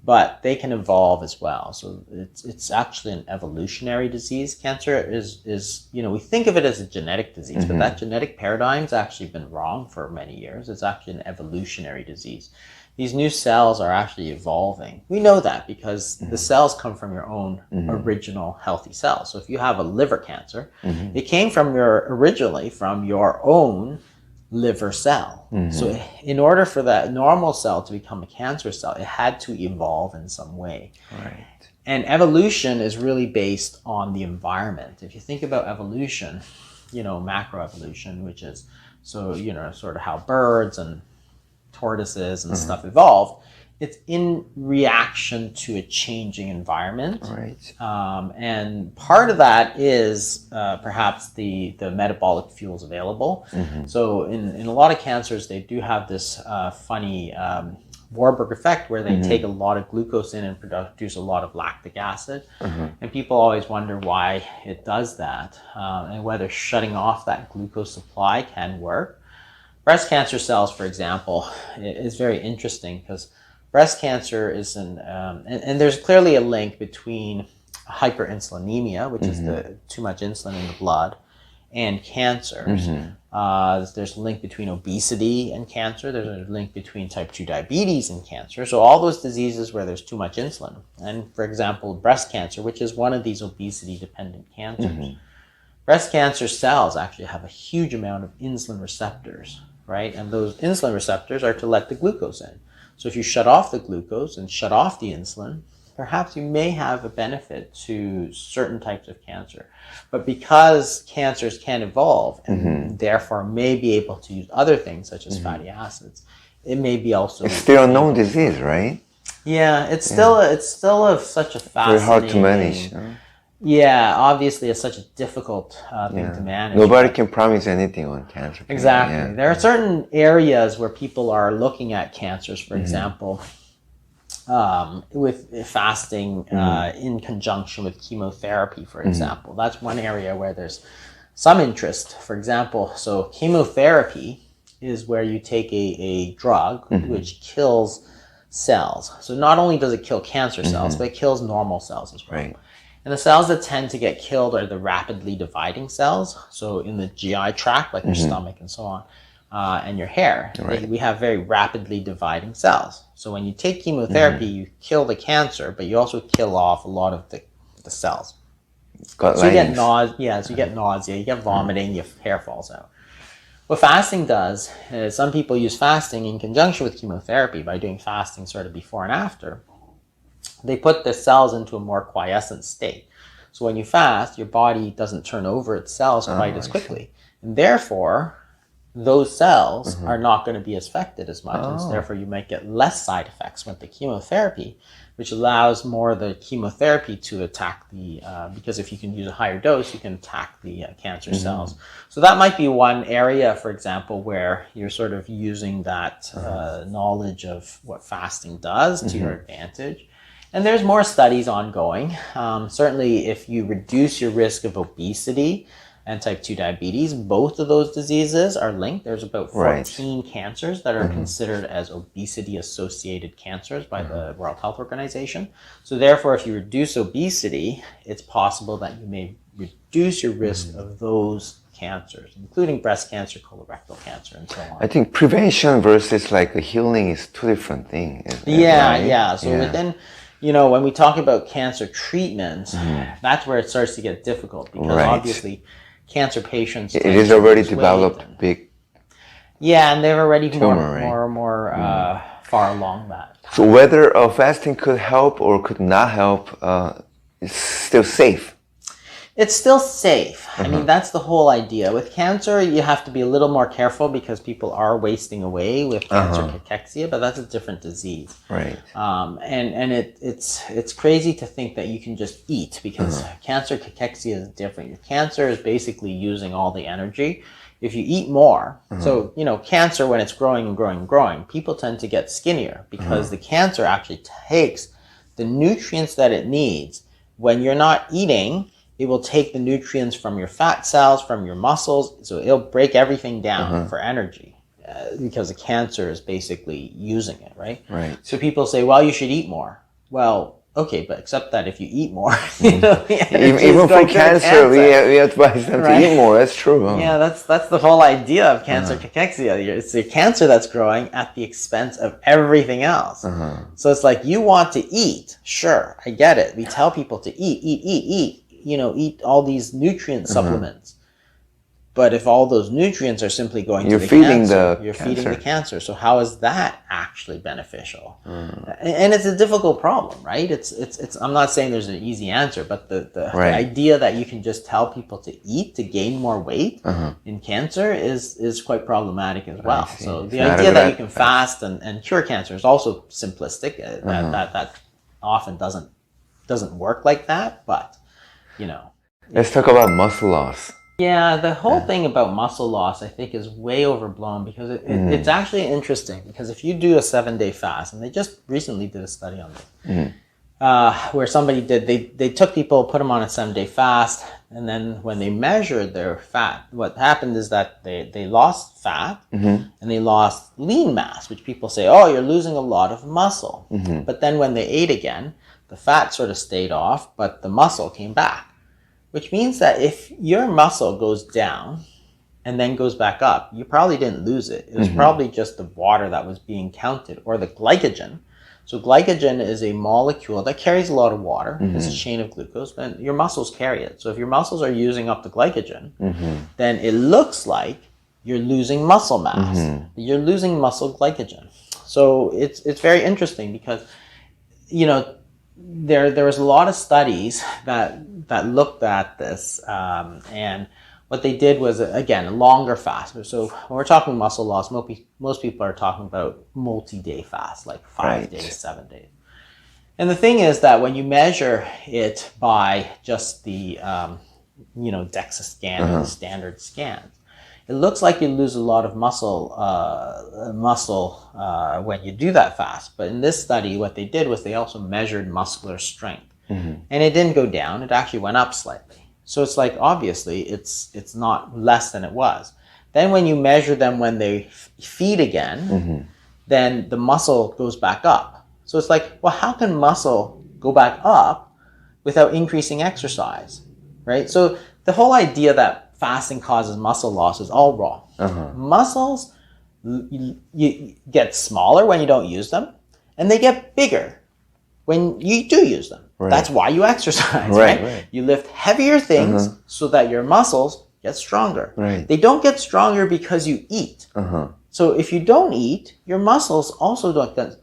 but they can evolve as well. So it's actually an evolutionary disease. Cancer is we think of it as a genetic disease, but that genetic paradigm's actually been wrong for many years. It's actually an evolutionary disease. These new cells are actually evolving. We know that because the cells come from your own original healthy cells. So if you have a liver cancer, it came from originally from your own liver cell. So in order for that normal cell to become a cancer cell, it had to evolve in some way. Right. And evolution is really based on the environment. If you think about evolution, macroevolution, which is sort of how birds and tortoises and stuff evolved, it's in reaction to a changing environment. Right. And part of that is perhaps the metabolic fuels available. So in a lot of cancers, they do have this funny Warburg effect where they take a lot of glucose in and produce a lot of lactic acid. And people always wonder why it does that and whether shutting off that glucose supply can work. Breast cancer cells, for example, is very interesting because breast cancer is and there's clearly a link between hyperinsulinemia, which is the too much insulin in the blood, and cancers. There's a link between obesity and cancer. There's a link between type 2 diabetes and cancer. So all those diseases where there's too much insulin. And for example, breast cancer, which is one of these obesity-dependent cancers. Breast cancer cells actually have a huge amount of insulin receptors, right? And those insulin receptors are to let the glucose in. So if you shut off the glucose and shut off the insulin, perhaps you may have a benefit to certain types of cancer. But because cancers can evolve and therefore may be able to use other things such as fatty acids, it may be also... It's still a known disease, right? Yeah, it's still such a fascinating... Very hard to manage. Yeah, obviously it's such a difficult thing to manage. Nobody can promise anything on cancer. Exactly. Yeah. There are certain areas where people are looking at cancers, for example, with fasting in conjunction with chemotherapy, for example. That's one area where there's some interest. For example, so chemotherapy is where you take a drug which kills cells. So not only does it kill cancer cells, but it kills normal cells as well. Right. And the cells that tend to get killed are the rapidly dividing cells. So in the GI tract, like your stomach and so on, and your hair, we have very rapidly dividing cells. So when you take chemotherapy, you kill the cancer, but you also kill off a lot of the cells. So you get nausea, you get vomiting, your hair falls out. What fasting does is some people use fasting in conjunction with chemotherapy by doing fasting sort of before and after. They put the cells into a more quiescent state. So when you fast, your body doesn't turn over its cells quite as quickly. And therefore, those cells are not going to be affected as much. And therefore, you might get less side effects with the chemotherapy, which allows more of the chemotherapy to attack because if you can use a higher dose, you can attack the cancer cells. So that might be one area, for example, where you're sort of using that knowledge of what fasting does to your advantage. And there's more studies ongoing. Certainly, if you reduce your risk of obesity and type 2 diabetes, both of those diseases are linked. There's about 14 cancers that are considered as obesity-associated cancers by the World Health Organization. So therefore, if you reduce obesity, it's possible that you may reduce your risk of those cancers, including breast cancer, colorectal cancer, and so on. I think prevention versus like healing is two different things. Yeah. So within... when we talk about cancer treatment, that's where it starts to get difficult because obviously cancer patients... It is already developed big... Yeah, and they're already tumor, more far along that. So whether fasting could help or could not help, it's still safe. It's still safe. I mean, that's the whole idea. With cancer, you have to be a little more careful because people are wasting away with cancer cachexia, but that's a different disease. Right. And it's crazy to think that you can just eat because cancer cachexia is different. Your cancer is basically using all the energy. If you eat more, so, cancer, when it's growing and growing and growing, people tend to get skinnier because the cancer actually takes the nutrients that it needs. When you're not eating, it will take the nutrients from your fat cells, from your muscles, so it'll break everything down for energy because the cancer is basically using it, right? Right. So people say, well, you should eat more. Well, okay, but except that if you eat more, even for cancer, we advise them to eat more. That's true. Yeah, that's the whole idea of cancer cachexia. It's the cancer that's growing at the expense of everything else. So it's like you want to eat. Sure, I get it. We tell people to eat. Eat all these nutrient supplements. But if all those nutrients are simply going to the cancer, you're feeding the cancer. So how is that actually beneficial? And it's a difficult problem, right? It's. I'm not saying there's an easy answer, but the idea that you can just tell people to eat to gain more weight in cancer is quite problematic as well. So the idea that you can fast and cure cancer is also simplistic. That often doesn't work like that, but Let's talk about muscle loss. Yeah, the whole thing about muscle loss, I think, is way overblown because it's actually interesting because if you do a 7-day fast, and they just recently did a study on this, where somebody they took people, put them on a 7-day fast, and then when they measured their fat, what happened is that they lost fat and they lost lean mass, which people say, oh, you're losing a lot of muscle. But then when they ate again, the fat sort of stayed off, but the muscle came back. which means that if your muscle goes down and then goes back up, you probably didn't lose it. It was probably just the water that was being counted, or the glycogen. So glycogen is a molecule that carries a lot of water. It's a chain of glucose, and your muscles carry it. So if your muscles are using up the glycogen, then it looks like you're losing muscle mass. You're losing muscle glycogen. So it's very interesting because, you know, there was a lot of studies that looked at this, and what they did was, again, a longer fast. So when we're talking muscle loss, most people are talking about multi-day fast, like 5 days, 7 days. And the thing is that when you measure it by just the, DEXA scan, the standard scans, it looks like you lose a lot of muscle when you do that fast. But in this study, what they did was they also measured muscular strength. And it didn't go down. It actually went up slightly. So it's like, obviously, it's not less than it was. Then when you measure them when they feed again, then the muscle goes back up. So it's like, well, how can muscle go back up without increasing exercise, right? So the whole idea that fasting causes muscle loss is all wrong. Muscles you get smaller when you don't use them, and they get bigger when you do use them. That's why you exercise, right? You lift heavier things so that your muscles get stronger. They don't get stronger because you eat. So if you don't eat, your muscles also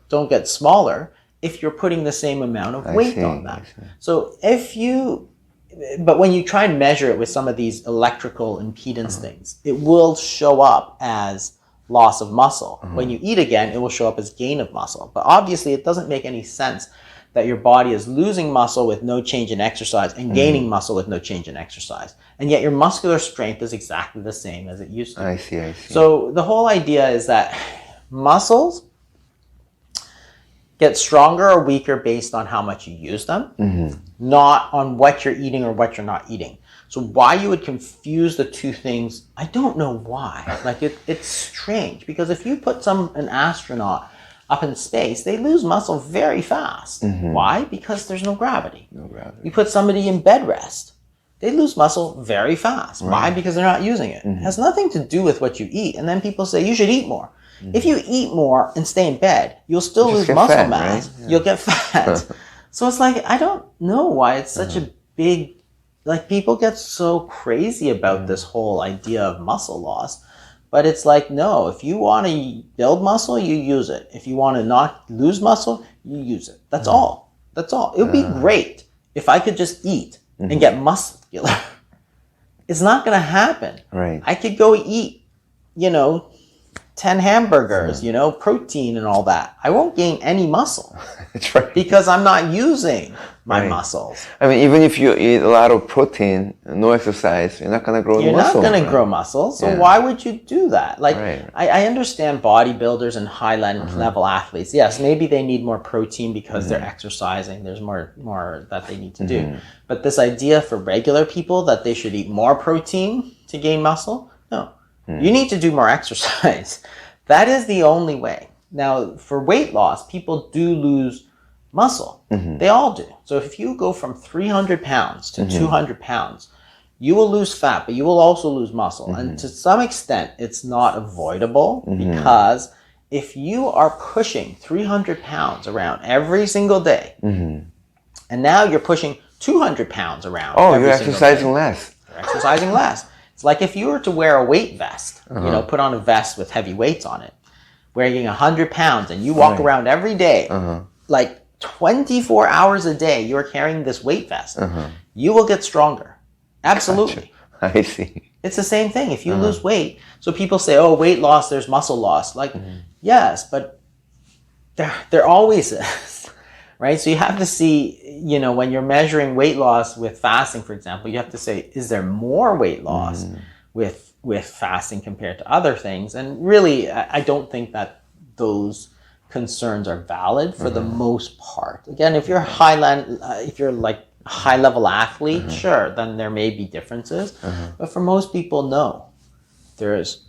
don't get smaller if you're putting the same amount of weight on them. So but when you try and measure it with some of these electrical impedance things, it will show up as loss of muscle. When you eat again, it will show up as gain of muscle. But obviously, it doesn't make any sense that your body is losing muscle with no change in exercise and gaining muscle with no change in exercise. And yet your muscular strength is exactly the same as it used to be. I see. So the whole idea is that muscles get stronger or weaker based on how much you use them, not on what you're eating or what you're not eating. So why you would confuse the two things, I don't know why. Like it's strange, because if you put an astronaut up in space, they lose muscle very fast. Why? Because there's no gravity. You put somebody in bed rest, they lose muscle very fast. Why? Because they're not using it. It has nothing to do with what you eat. And then people say, you should eat more. If you eat more and stay in bed, you'll still lose muscle mass. Right? You'll get fat. So it's like, I don't know why it's such a big, like people get so crazy about this whole idea of muscle loss. But it's like, no, if you want to build muscle, you use it. If you want to not lose muscle, you use it. That's all. That's all. It would be great if I could just eat and get muscular. It's not going to happen. Right. I could go eat, 10 hamburgers, protein and all that. I won't gain any muscle. That's right. Because I'm not using my muscles. I mean, even if you eat a lot of protein, no exercise, you're not going to grow muscle. You're not going to grow muscle. So why would you do that? Like, I understand bodybuilders and high level athletes. Yes, maybe they need more protein because they're exercising. There's more that they need to do. But this idea for regular people that they should eat more protein to gain muscle, no. You need to do more exercise. That is the only way. Now, for weight loss, people do lose muscle. They all do. So if you go from 300 pounds to 200 pounds, you will lose fat, but you will also lose muscle. And to some extent, it's not avoidable because if you are pushing 300 pounds around every single day, and now you're pushing 200 pounds around every single day. You're exercising less. You're exercising less. It's like if you were to wear a weight vest, put on a vest with heavy weights on it, weighing 100 pounds, and you walk around every day, like 24 hours a day, you're carrying this weight vest, you will get stronger. Absolutely. Gotcha. I see. It's the same thing. If you lose weight, so people say, oh, weight loss, there's muscle loss. Like, yes, but there always is, right? So you have to see, when you're measuring weight loss with fasting, for example, you have to say, is there more weight loss with fasting compared to other things? And really, I don't think that those concerns are valid for the most part. Again, if you're like a high level athlete, sure, then there may be differences. But for most people, no. There's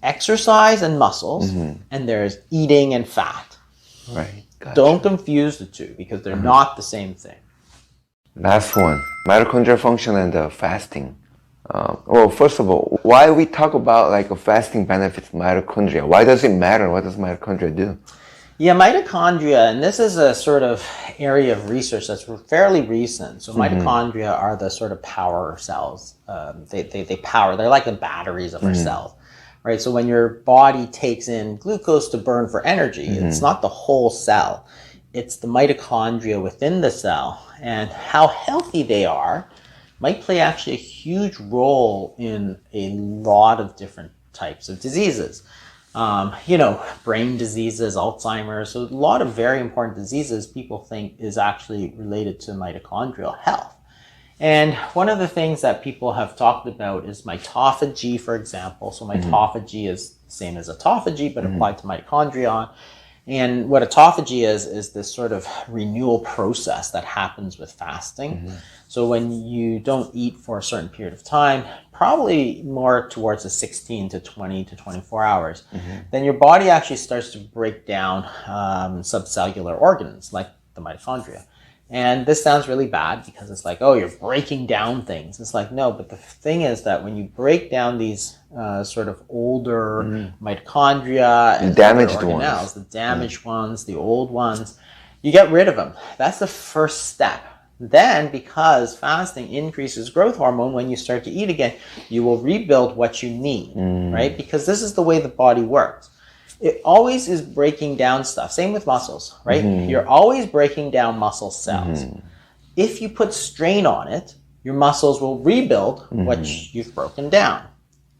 exercise and muscles, and there's eating and fat. Right. Gotcha. Don't confuse the two because they're not the same thing. Last one, mitochondrial function and fasting. Well, first of all, why we talk about like a fasting benefits mitochondria? Why does it matter? What does mitochondria do? Yeah, mitochondria, and this is a sort of area of research that's fairly recent. So mitochondria are the sort of power cells. They power, they're like the batteries of our cells, right? So when your body takes in glucose to burn for energy, it's not the whole cell. It's the mitochondria within the cell. And how healthy they are might play actually a huge role in a lot of different types of diseases. Brain diseases, Alzheimer's, so a lot of very important diseases people think is actually related to mitochondrial health. And one of the things that people have talked about is mitophagy, for example. So mitophagy is the same as autophagy, but applied to mitochondria. And what autophagy is this sort of renewal process that happens with fasting. So when you don't eat for a certain period of time, probably more towards the 16 to 20 to 24 hours, then your body actually starts to break down subcellular organs like the mitochondria. And this sounds really bad because it's like, oh, you're breaking down things. It's like, no, but the thing is that when you break down these sort of older mitochondria and damaged organelles, ones, the damaged ones, the old ones, you get rid of them. That's the first step. Then, because fasting increases growth hormone, when you start to eat again, you will rebuild what you need, right? Because this is the way the body works. It always is breaking down stuff. Same with muscles, right? You're always breaking down muscle cells. If you put strain on it, your muscles will rebuild what you've broken down.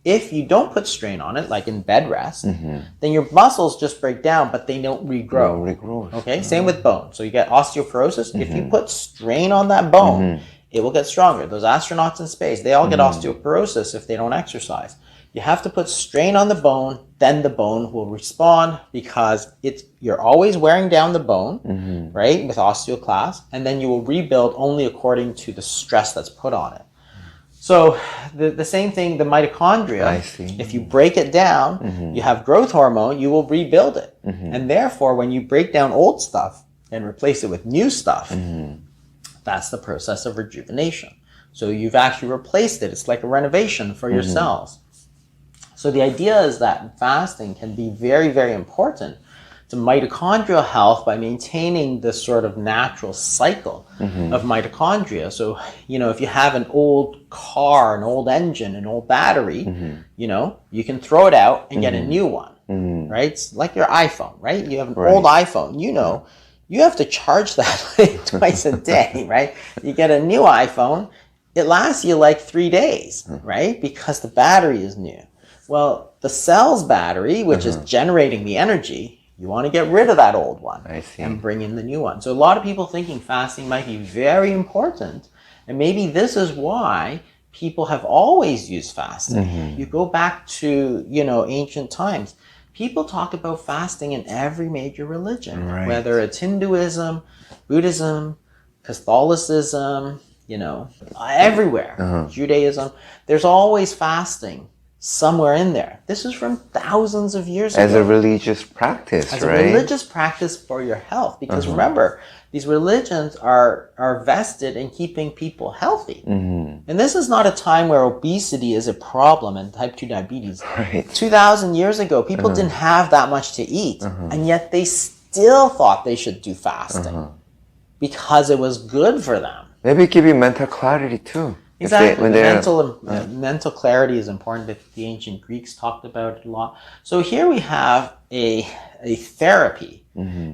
If you don't put strain on it, like in bed rest, then your muscles just break down, but they don't regrow. Okay, same with bone. So you get osteoporosis. If you put strain on that bone, it will get stronger. Those astronauts in space, they all get osteoporosis if they don't exercise. You have to put strain on the bone, then the bone will respond because you're always wearing down the bone, right, with osteoclast, and then you will rebuild only according to the stress that's put on it. So the same thing, the mitochondria, I see. If you break it down, you have growth hormone, you will rebuild it. And therefore, when you break down old stuff and replace it with new stuff, that's the process of rejuvenation. So you've actually replaced it. It's like a renovation for your cells. So the idea is that fasting can be very, very important to mitochondrial health by maintaining this sort of natural cycle of mitochondria. So, if you have an old car, an old engine, an old battery, you can throw it out and get a new one, right? It's like your iPhone, right? You have an old iPhone, you have to charge that like twice a day, right? You get a new iPhone, it lasts you like 3 days, right? Because the battery is new. Well, the cell's battery, which is generating the energy, you want to get rid of that old one and bring in the new one. So a lot of people thinking fasting might be very important. And maybe this is why people have always used fasting. You go back to, ancient times. People talk about fasting in every major religion, whether it's Hinduism, Buddhism, Catholicism, everywhere, Judaism. There's always fasting somewhere in there. This is from thousands of years ago. As a religious practice, As right? a religious practice for your health. Because remember, these religions are vested in keeping people healthy. And this is not a time where obesity is a problem and type 2 diabetes. 2,000 years ago, people didn't have that much to eat. And yet they still thought they should do fasting. Because it was good for them. Maybe give you mental clarity too. Exactly. Mental clarity is important. The ancient Greeks talked about it a lot. So here we have a therapy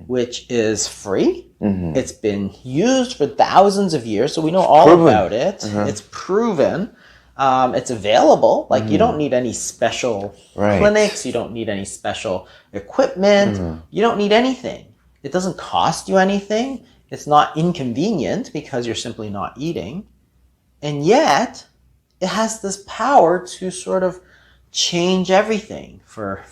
which is free. It's been used for thousands of years, so we know all about it. It's proven. It's available. Like you don't need any special clinics. You don't need any special equipment. You don't need anything. It doesn't cost you anything. It's not inconvenient because you're simply not eating. And yet, it has this power to sort of change everything for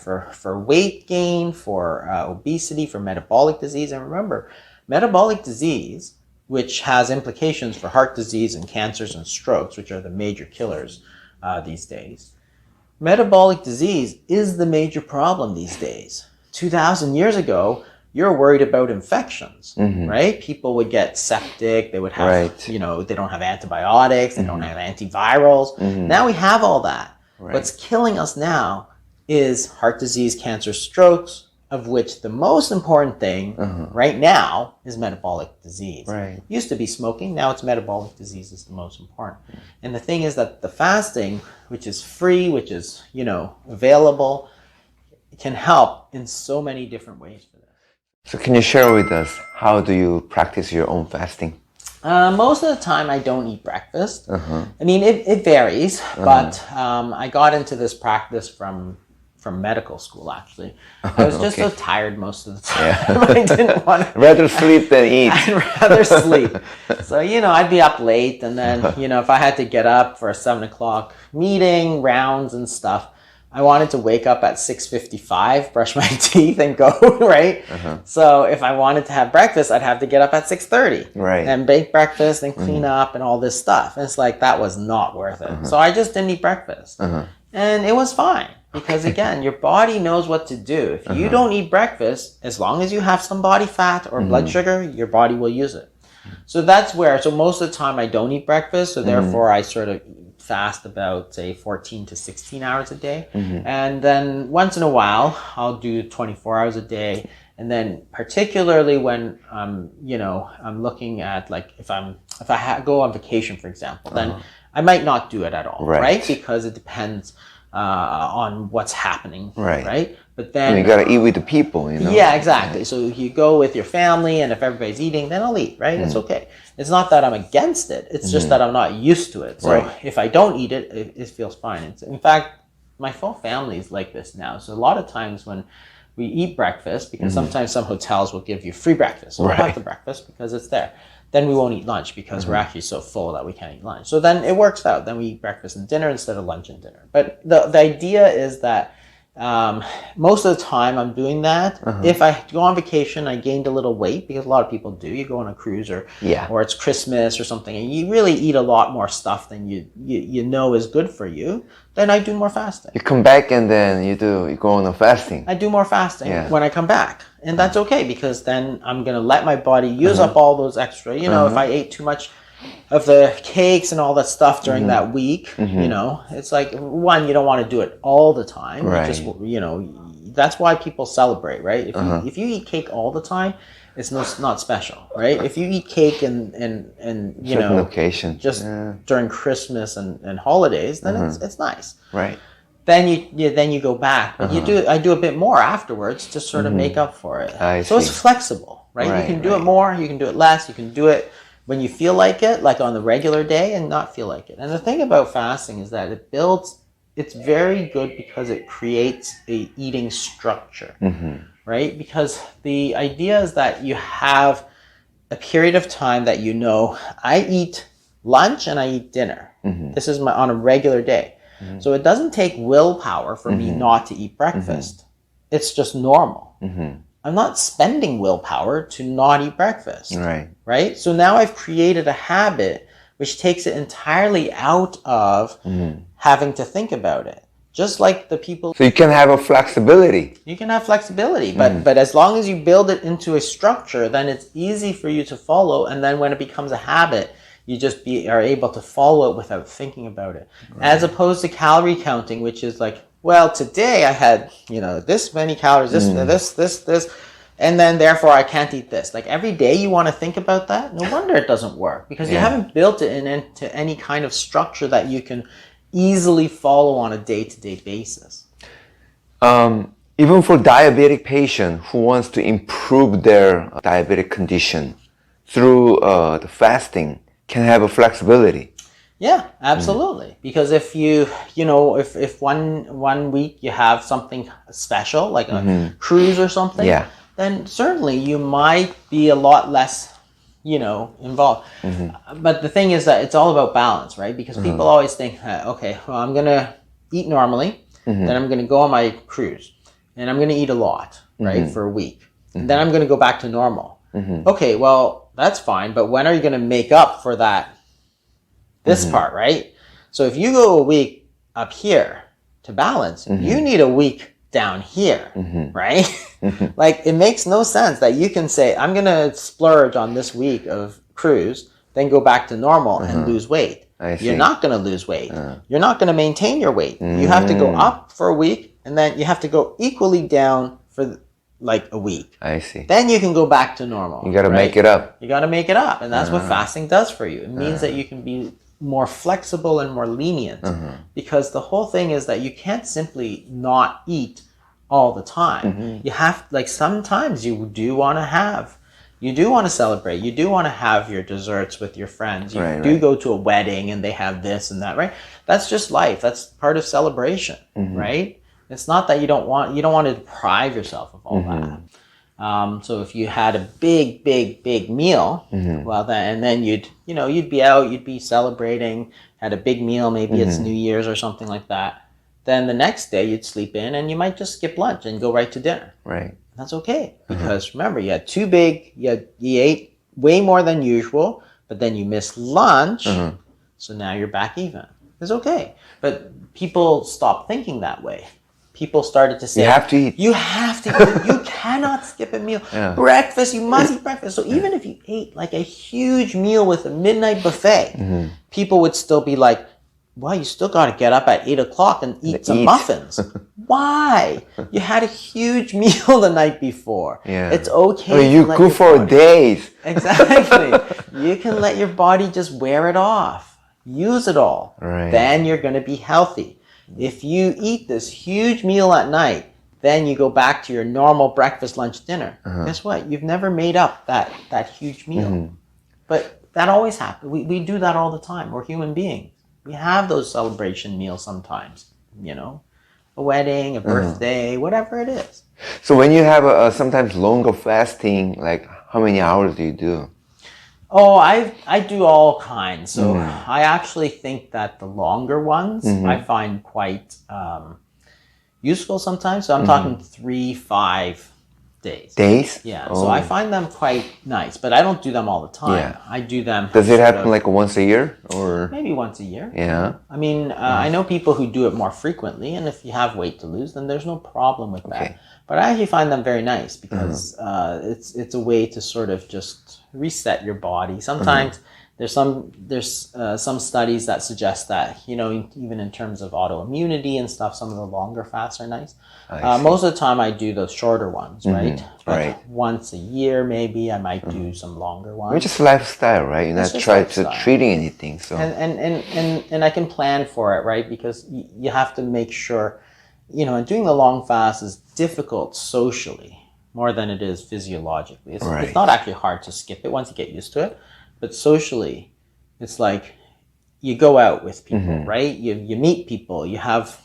weight gain, for obesity, for metabolic disease. And remember, metabolic disease, which has implications for heart disease and cancers and strokes, which are the major killers these days. Metabolic disease is the major problem these days. 2,000 years ago, you're worried about infections, right? People would get septic, they would have, Right. you know, they don't have antibiotics, they don't have antivirals. Now we have all that. Right. What's killing us now is heart disease, cancer, strokes, of which the most important thing right now is metabolic disease. Right. Used to be smoking, now it's metabolic disease is the most important. And the thing is that the fasting, which is free, which is, you know, available, can help in so many different ways for this. So can you share with us, how do you practice your own fasting? Most of the time I don't eat breakfast. I mean, it varies, but I got into this practice from medical school, actually. I was just so tired most of the time. I didn't want to... Rather sleep than eat. I'd rather sleep. So, you know, I'd be up late, and then, you know, if I had to get up for a 7 o'clock meeting, rounds and stuff, I wanted to wake up at 6:55, brush my teeth, and go, right? So if I wanted to have breakfast, I'd have to get up at 6:30. Right. And bake breakfast and clean up and all this stuff. And it's like, that was not worth it. So I just didn't eat breakfast. And it was fine. Because again, your body knows what to do. If you don't eat breakfast, as long as you have some body fat or blood sugar, your body will use it. So that's where, so most of the time I don't eat breakfast. So therefore I sort of fast about, say, 14 to 16 hours a day. And then once in a while, I'll do 24 hours a day. And then particularly when, you know, I'm looking at, like, if I go on vacation, for example, then I might not do it at all, right? Because it depends on what's happening, right? But then... And you gotta eat with the people, you know? Yeah, exactly. So you go with your family, and if everybody's eating, then I'll eat, right? It's okay. It's not that I'm against it. It's just that I'm not used to it. So if I don't eat it, it feels fine. In fact, my full family is like this now. So a lot of times when we eat breakfast, because sometimes some hotels will give you free breakfast. So we'll have the breakfast because it's there. Then we won't eat lunch because we're actually so full that we can't eat lunch. So then it works out. Then we eat breakfast and dinner instead of lunch and dinner. But the idea is that most of the time I'm doing that. If I go on vacation, I gained a little weight, because a lot of people do. You go on a cruise or it's Christmas or something, and you really eat a lot more stuff than you know is good for you. Then I do more fasting. You come back and then you go on a fasting. I do more fasting when I come back. And that's okay, because then I'm going to let my body use up all those extra. You know, if I ate too much of the cakes and all that stuff during that week, you know, it's like, one, you don't want to do it all the time. Right. Just, you know, that's why people celebrate, right? If you eat cake all the time, it's not special, right? If you eat cake and you know, occasion. just during Christmas and holidays, then it's nice. Right. Then you go back. But I do a bit more afterwards to sort of make up for it. So it's flexible, right? You can do it more, you can do it less, you can do it when you feel like it, like on the regular day, and not feel like it. And the thing about fasting is that it's very good because it creates a eating structure, right? Because the idea is that you have a period of time that, you know, I eat lunch and I eat dinner. This is on a regular day. So it doesn't take willpower for me not to eat breakfast. It's just normal. I'm not spending willpower to not eat breakfast. Right? So now I've created a habit which takes it entirely out of having to think about it. Just like the people... So you can have a flexibility. You can have flexibility, but as long as you build it into a structure, then it's easy for you to follow. And then when it becomes a habit, you just are able to follow it without thinking about it. As opposed to calorie counting, which is like, well, today I had, you know, this many calories, this, and then therefore I can't eat this. Like every day you want to think about that? No wonder it doesn't work, because you haven't built it into any kind of structure that you can easily follow on a day-to-day basis. Even for diabetic patient who wants to improve their diabetic condition through the fasting, can have a flexibility. Yeah, absolutely. Because if you know, if one week you have something special, like a cruise or something, then certainly you might be a lot less, you know, involved. But the thing is that it's all about balance, right? Because people always think, okay, well, I'm going to eat normally, then I'm going to go on my cruise, and I'm going to eat a lot, right, for a week. And then I'm going to go back to normal. Okay, well, that's fine, but when are you going to make up for that, this part, right? So if you go a week up here to balance, you need a week down here, right? Like, it makes no sense that you can say, I'm going to splurge on this week of cruise, then go back to normal and lose weight. You're not going to lose weight. You're not going to maintain your weight. You have to go up for a week, and then you have to go equally down for like a week. I see. Then you can go back to normal. You got to make it up. You got to make it up. And that's what fasting does for you. It means that you can be more flexible and more lenient, because the whole thing is that you can't simply not eat all the time. You have, like, sometimes you do want to celebrate. You do want to have your desserts with your friends. You do go to a wedding and they have this and that, right? That's just life. That's part of celebration, right? It's not that you don't want to deprive yourself of all that. So if you had a big meal, well, then you'd be out, you'd be celebrating, had a big meal, maybe it's New Year's or something like that. Then the next day you'd sleep in and you might just skip lunch and go right to dinner. Right. That's okay, because remember, you had you ate way more than usual, but then you missed lunch, so now you're back even. It's okay. But people stopped thinking that way. People started to say, you have to eat. You have to eat. You cannot skip a meal. Breakfast, you must eat breakfast. So even if you ate like a huge meal with a midnight buffet, people would still be like, well, you still got to get up at 8 o'clock and eat some muffins. Why? You had a huge meal the night before. Yeah. It's okay. I mean, you cook for days. Exactly. You can let your body just wear it off. Use it all. Right. Then you're going to be healthy. If you eat this huge meal at night, then you go back to your normal breakfast, lunch, dinner. Guess what? You've never made up that huge meal. But that always happens. We do that all the time. We're human beings. We have those celebration meals sometimes, a wedding, a birthday, whatever it is. So when you have a sometimes longer fasting, like how many hours do you do? Oh, I do all kinds. So I actually think that the longer ones I find quite useful sometimes. So I'm talking 3-5 days. Days? Yeah. So I find them quite nice, but I don't do them all the time. Yeah. I do them. Does it happen like once a year or? Maybe once a year. Yeah. I mean, I know people who do it more frequently, and if you have weight to lose, then there's no problem with that. But I actually find them very nice because it's a way to sort of just reset your body. Sometimes there's some studies that suggest that, even in terms of autoimmunity and stuff, some of the longer fasts are nice. Most of the time I do the shorter ones, right? But once a year maybe I might do some longer ones. It's just lifestyle, right? You're not trying to treating anything. So and I can plan for it, right? Because you have to make sure, and doing the long fast is difficult socially more than it is physiologically. It's not actually hard to skip it once you get used to it. But socially, it's like you go out with people, right? You meet people, you have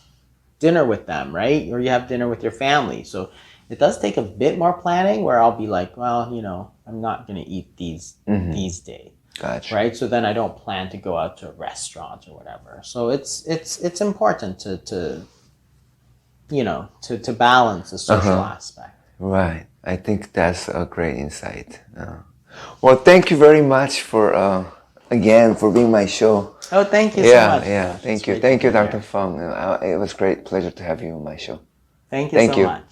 dinner with them, right? Or you have dinner with your family. So it does take a bit more planning where I'll be like, well, I'm not going to eat these days. Gotcha. Right? So then I don't plan to go out to a restaurant or whatever. So it's important to balance the social aspect. Right. I think that's a great insight. Well, thank you very much for again for being my show. Oh, thank you so much. Yeah, thank you, Dr. Fung. It was great pleasure to have you on my show. Thank you so much.